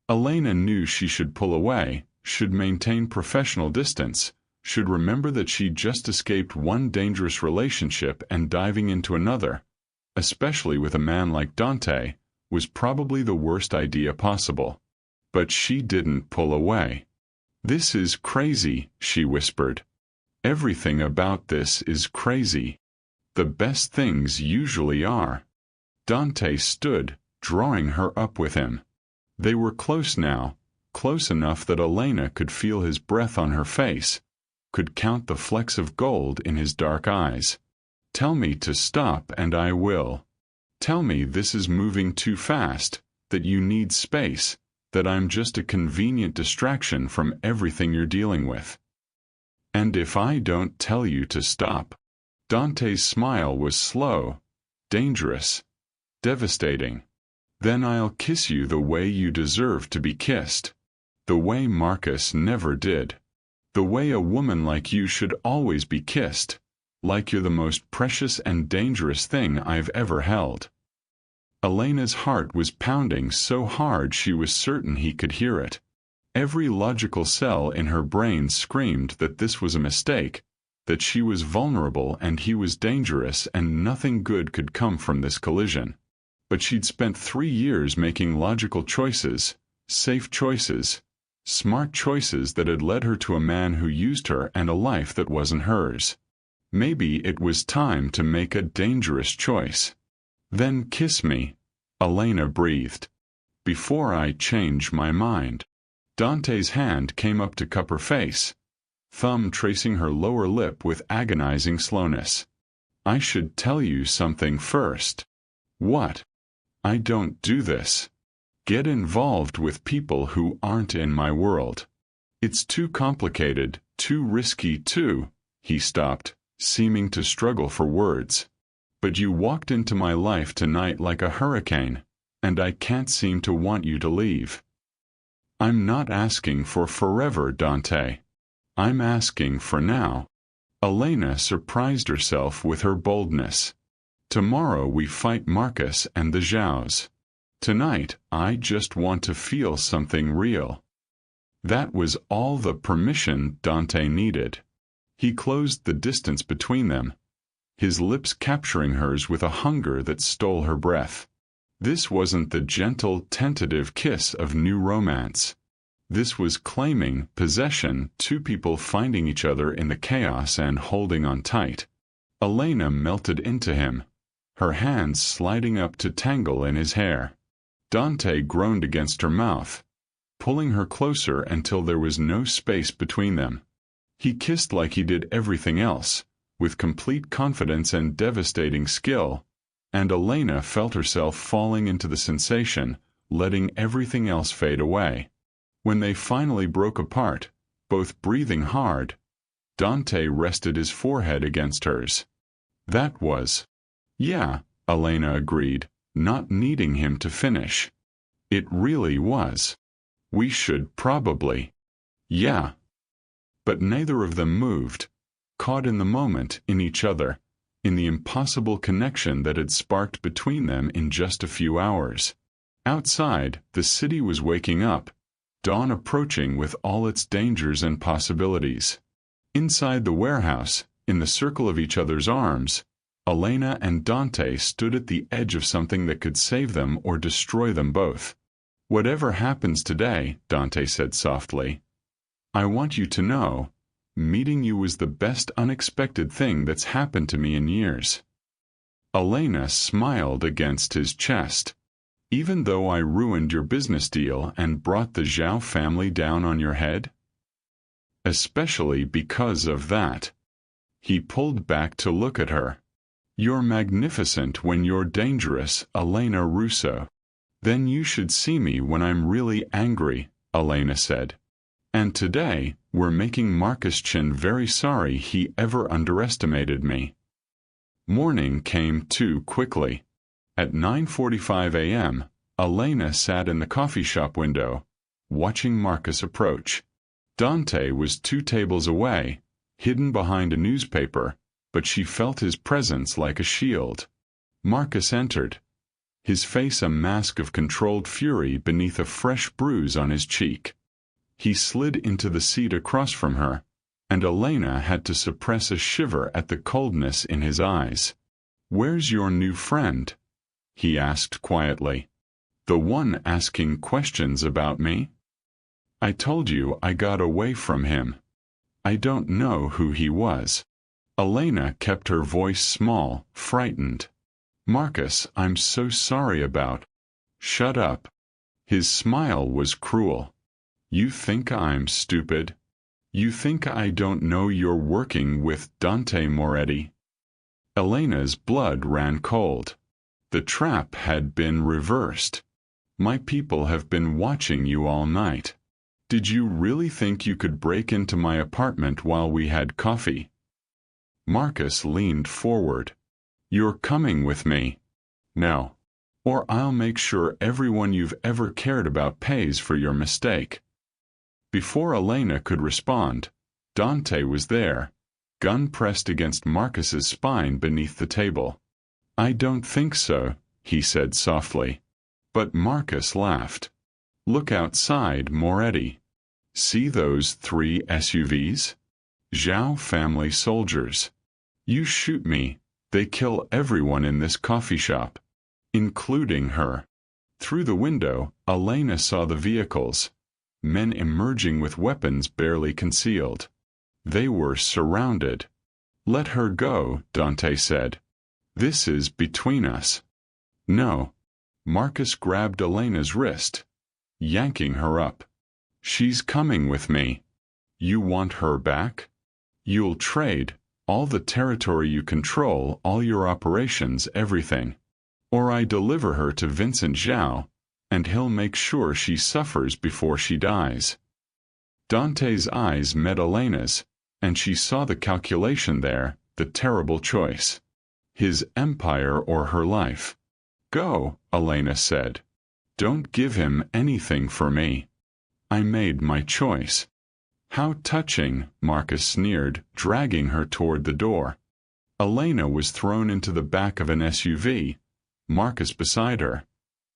Elena knew she should pull away, should maintain professional distance, should remember that she'd just escaped one dangerous relationship and diving into another, especially with a man like Dante, was probably the worst idea possible. But she didn't pull away. "This is crazy," she whispered. "Everything about this is crazy. The best things usually are." Dante stood, drawing her up with him. They were close now, close enough that Elena could feel his breath on her face, could count the flecks of gold in his dark eyes. "Tell me to stop and I will. Tell me this is moving too fast, that you need space, that I'm just a convenient distraction from everything you're dealing with." "And if I don't tell you to stop?" Dante's smile was slow, dangerous, devastating. "Then I'll kiss you the way you deserve to be kissed. The way Marcus never did. The way a woman like you should always be kissed, like you're the most precious and dangerous thing I've ever held." Elena's heart was pounding so hard she was certain he could hear it. Every logical cell in her brain screamed that this was a mistake, that she was vulnerable and he was dangerous and nothing good could come from this collision. But she'd spent 3 years making logical choices, safe choices, smart choices that had led her to a man who used her and a life that wasn't hers. Maybe it was time to make a dangerous choice. "Then kiss me," Elena breathed, "before I change my mind." Dante's hand came up to cup her face, thumb tracing her lower lip with agonizing slowness. "I should tell you something first." "What?" "I don't do this. Get involved with people who aren't in my world. It's too complicated, too risky too." He stopped, seeming to struggle for words. "But you walked into my life tonight like a hurricane, and I can't seem to want you to leave." "I'm not asking for forever, Dante. I'm asking for now." Elena surprised herself with her boldness. "Tomorrow we fight Marcus and the Zhaos. Tonight I just want to feel something real." That was all the permission Dante needed. He closed the distance between them, his lips capturing hers with a hunger that stole her breath. This wasn't the gentle, tentative kiss of new romance. This was claiming possession, two people finding each other in the chaos and holding on tight. Elena melted into him, her hands sliding up to tangle in his hair. Dante groaned against her mouth, pulling her closer until there was no space between them. He kissed like he did everything else, with complete confidence and devastating skill, and Elena felt herself falling into the sensation, letting everything else fade away. When they finally broke apart, both breathing hard, Dante rested his forehead against hers. That was. Yeah, Elena agreed, not needing him to finish. It really was. We should probably. Yeah. But neither of them moved, caught in the moment, in each other, in the impossible connection that had sparked between them in just a few hours. Outside, the city was waking up, dawn approaching with all its dangers and possibilities. Inside the warehouse, in the circle of each other's arms, Elena and Dante stood at the edge of something that could save them or destroy them both. Whatever happens today, Dante said softly, I want you to know, meeting you was the best unexpected thing that's happened to me in years. Elena smiled against his chest. Even though I ruined your business deal and brought the Zhao family down on your head? Especially because of that. He pulled back to look at her. You're magnificent when you're dangerous, Elena Russo. Then you should see me when I'm really angry, Elena said. And today, we're making Marcus Chin very sorry he ever underestimated me. Morning came too quickly. At 9:45 a.m., Elena sat in the coffee shop window, watching Marcus approach. Dante was 2 tables away, hidden behind a newspaper, but she felt his presence like a shield. Marcus entered, his face a mask of controlled fury beneath a fresh bruise on his cheek. He slid into the seat across from her, and Elena had to suppress a shiver at the coldness in his eyes. Where's your new friend? He asked quietly. The one asking questions about me? I told you I got away from him. I don't know who he was. Elena kept her voice small, frightened. Marcus, I'm so sorry about. Shut up. His smile was cruel. You think I'm stupid? You think I don't know you're working with Dante Moretti? Elena's blood ran cold. The trap had been reversed. My people have been watching you all night. Did you really think you could break into my apartment while we had coffee? Marcus leaned forward. You're coming with me. No. Or I'll make sure everyone you've ever cared about pays for your mistake. Before Elena could respond, Dante was there, gun pressed against Marcus's spine beneath the table. I don't think so, he said softly. But Marcus laughed. Look outside, Moretti. See those 3 SUVs? Zhao family soldiers. You shoot me, they kill everyone in this coffee shop, including her. Through the window, Elena saw the vehicles, men emerging with weapons barely concealed. They were surrounded. Let her go, Dante said. This is between us. No. Marcus grabbed Elena's wrist, yanking her up. She's coming with me. You want her back? You'll trade all the territory you control, all your operations, everything. Or I deliver her to Vincent Zhao, and he'll make sure she suffers before she dies. Dante's eyes met Elena's, and she saw the calculation there, the terrible choice. His empire or her life. Go, Elena said. Don't give him anything for me. I made my choice. How touching, Marcus sneered, dragging her toward the door. Elena was thrown into the back of an SUV, Marcus beside her,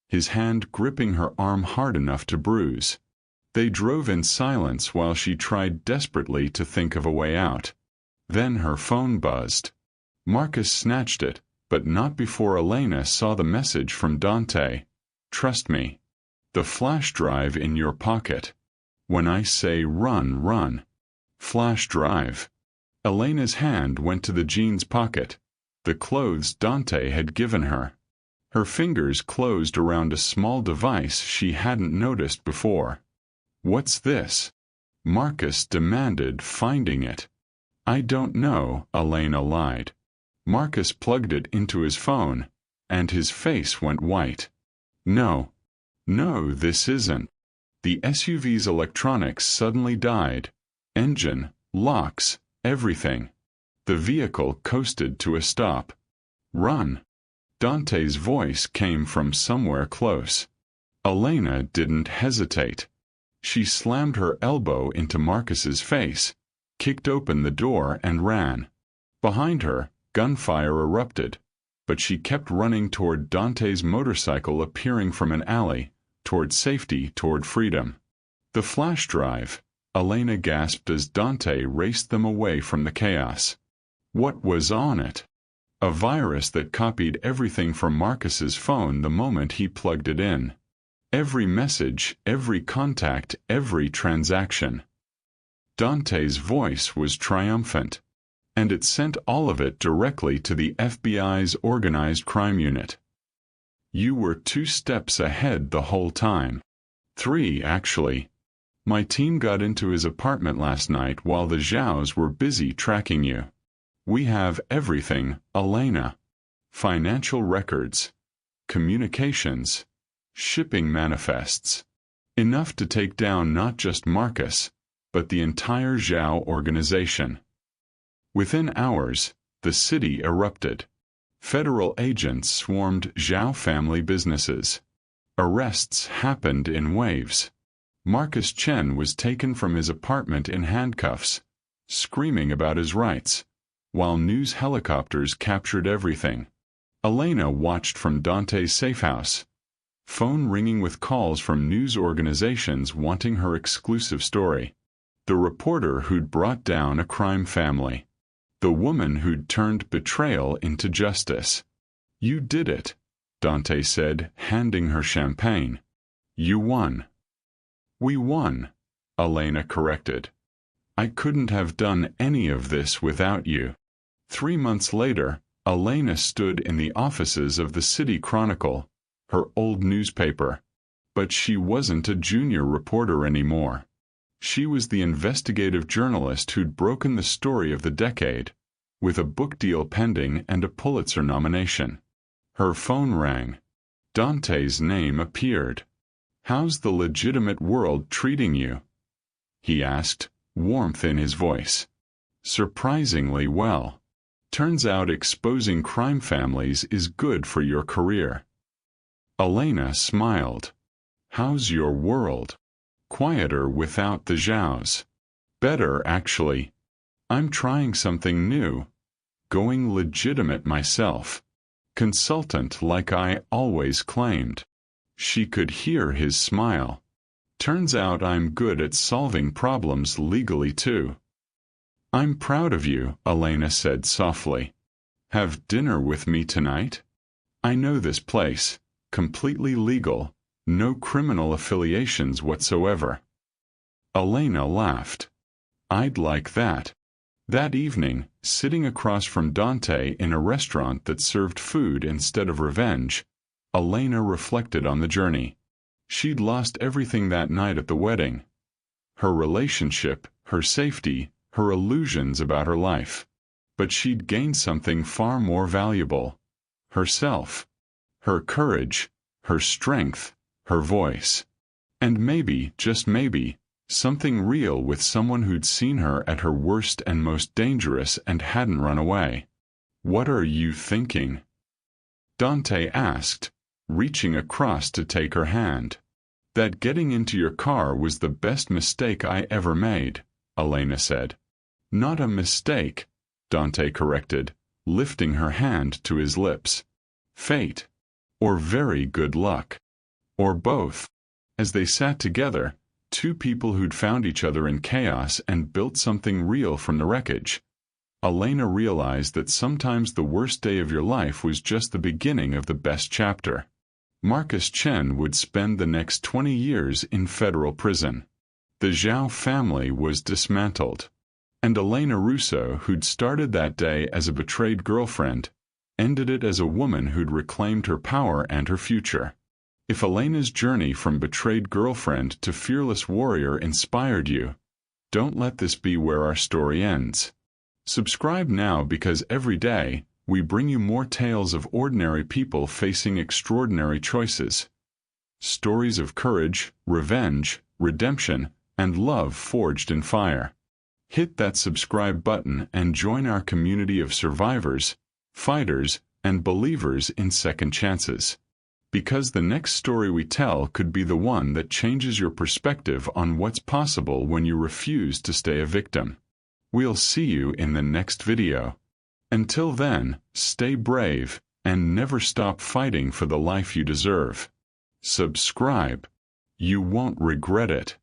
his hand gripping her arm hard enough to bruise. They drove in silence while she tried desperately to think of a way out. Then her phone buzzed. Marcus snatched it, but not before Elena saw the message from Dante. Trust me. The flash drive in your pocket. When I say run, run. Flash drive. Elena's hand went to the jeans pocket, the clothes Dante had given her. Her fingers closed around a small device she hadn't noticed before. What's this? Marcus demanded, finding it. I don't know, Elena lied. Marcus plugged it into his phone, and his face went white. No. No, this isn't. The SUV's electronics suddenly died. Engine, locks, everything. The vehicle coasted to a stop. Run. Dante's voice came from somewhere close. Elena didn't hesitate. She slammed her elbow into Marcus's face, kicked open the door and ran. Behind her, gunfire erupted, but she kept running toward Dante's motorcycle appearing from an alley, toward safety, toward freedom. The flash drive, Elena gasped as Dante raced them away from the chaos. What was on it? A virus that copied everything from Marcus's phone the moment he plugged it in. Every message, every contact, every transaction. Dante's voice was triumphant, and it sent all of it directly to the FBI's organized crime unit. You were 2 steps ahead the whole time. 3, actually. My team got into his apartment last night while the Zhaos were busy tracking you. We have everything, Elena. Financial records, communications, shipping manifests. Enough to take down not just Marcus, but the entire Zhao organization. Within hours, the city erupted. Federal agents swarmed Zhao family businesses. Arrests happened in waves. Marcus Chen was taken from his apartment in handcuffs, screaming about his rights, while news helicopters captured everything. Elena watched from Dante's safe house, phone ringing with calls from news organizations wanting her exclusive story. The reporter who'd brought down a crime family. The woman who'd turned betrayal into justice. You did it, Dante said, handing her champagne. You won. We won, Elena corrected. I couldn't have done any of this without you. 3 months later, Elena stood in the offices of the City Chronicle, her old newspaper. But she wasn't a junior reporter anymore. She was the investigative journalist who'd broken the story of the decade, with a book deal pending and a Pulitzer nomination. Her phone rang. Dante's name appeared. How's the legitimate world treating you? He asked, warmth in his voice. Surprisingly well. Turns out exposing crime families is good for your career. Elena smiled. How's your world? Quieter without the Zhaos. Better, actually. I'm trying something new. Going legitimate myself. Consultant like I always claimed. She could hear his smile. Turns out I'm good at solving problems legally too. I'm proud of you, Elena said softly. Have dinner with me tonight? I know this place. Completely legal. No criminal affiliations whatsoever. Elena laughed. I'd like that. That evening, sitting across from Dante in a restaurant that served food instead of revenge, Elena reflected on the journey. She'd lost everything that night at the wedding. Her relationship, her safety, her illusions about her life. But she'd gained something far more valuable. Herself. Her courage, her strength, her voice. And maybe, just maybe, something real with someone who'd seen her at her worst and most dangerous and hadn't run away. What are you thinking? Dante asked, reaching across to take her hand. That getting into your car was the best mistake I ever made, Elena said. Not a mistake, Dante corrected, lifting her hand to his lips. Fate. Or very good luck. Or both. As they sat together, 2 people who'd found each other in chaos and built something real from the wreckage. Elena realized that sometimes the worst day of your life was just the beginning of the best chapter. Marcus Chen would spend the next 20 years in federal prison. The Zhao family was dismantled. And Elena Russo, who'd started that day as a betrayed girlfriend, ended it as a woman who'd reclaimed her power and her future. If Elena's journey from betrayed girlfriend to fearless warrior inspired you, don't let this be where our story ends. Subscribe now because every day, we bring you more tales of ordinary people facing extraordinary choices. Stories of courage, revenge, redemption, and love forged in fire. Hit that subscribe button and join our community of survivors, fighters, and believers in second chances. Because the next story we tell could be the one that changes your perspective on what's possible when you refuse to stay a victim. We'll see you in the next video. Until then, stay brave and never stop fighting for the life you deserve. Subscribe. You won't regret it.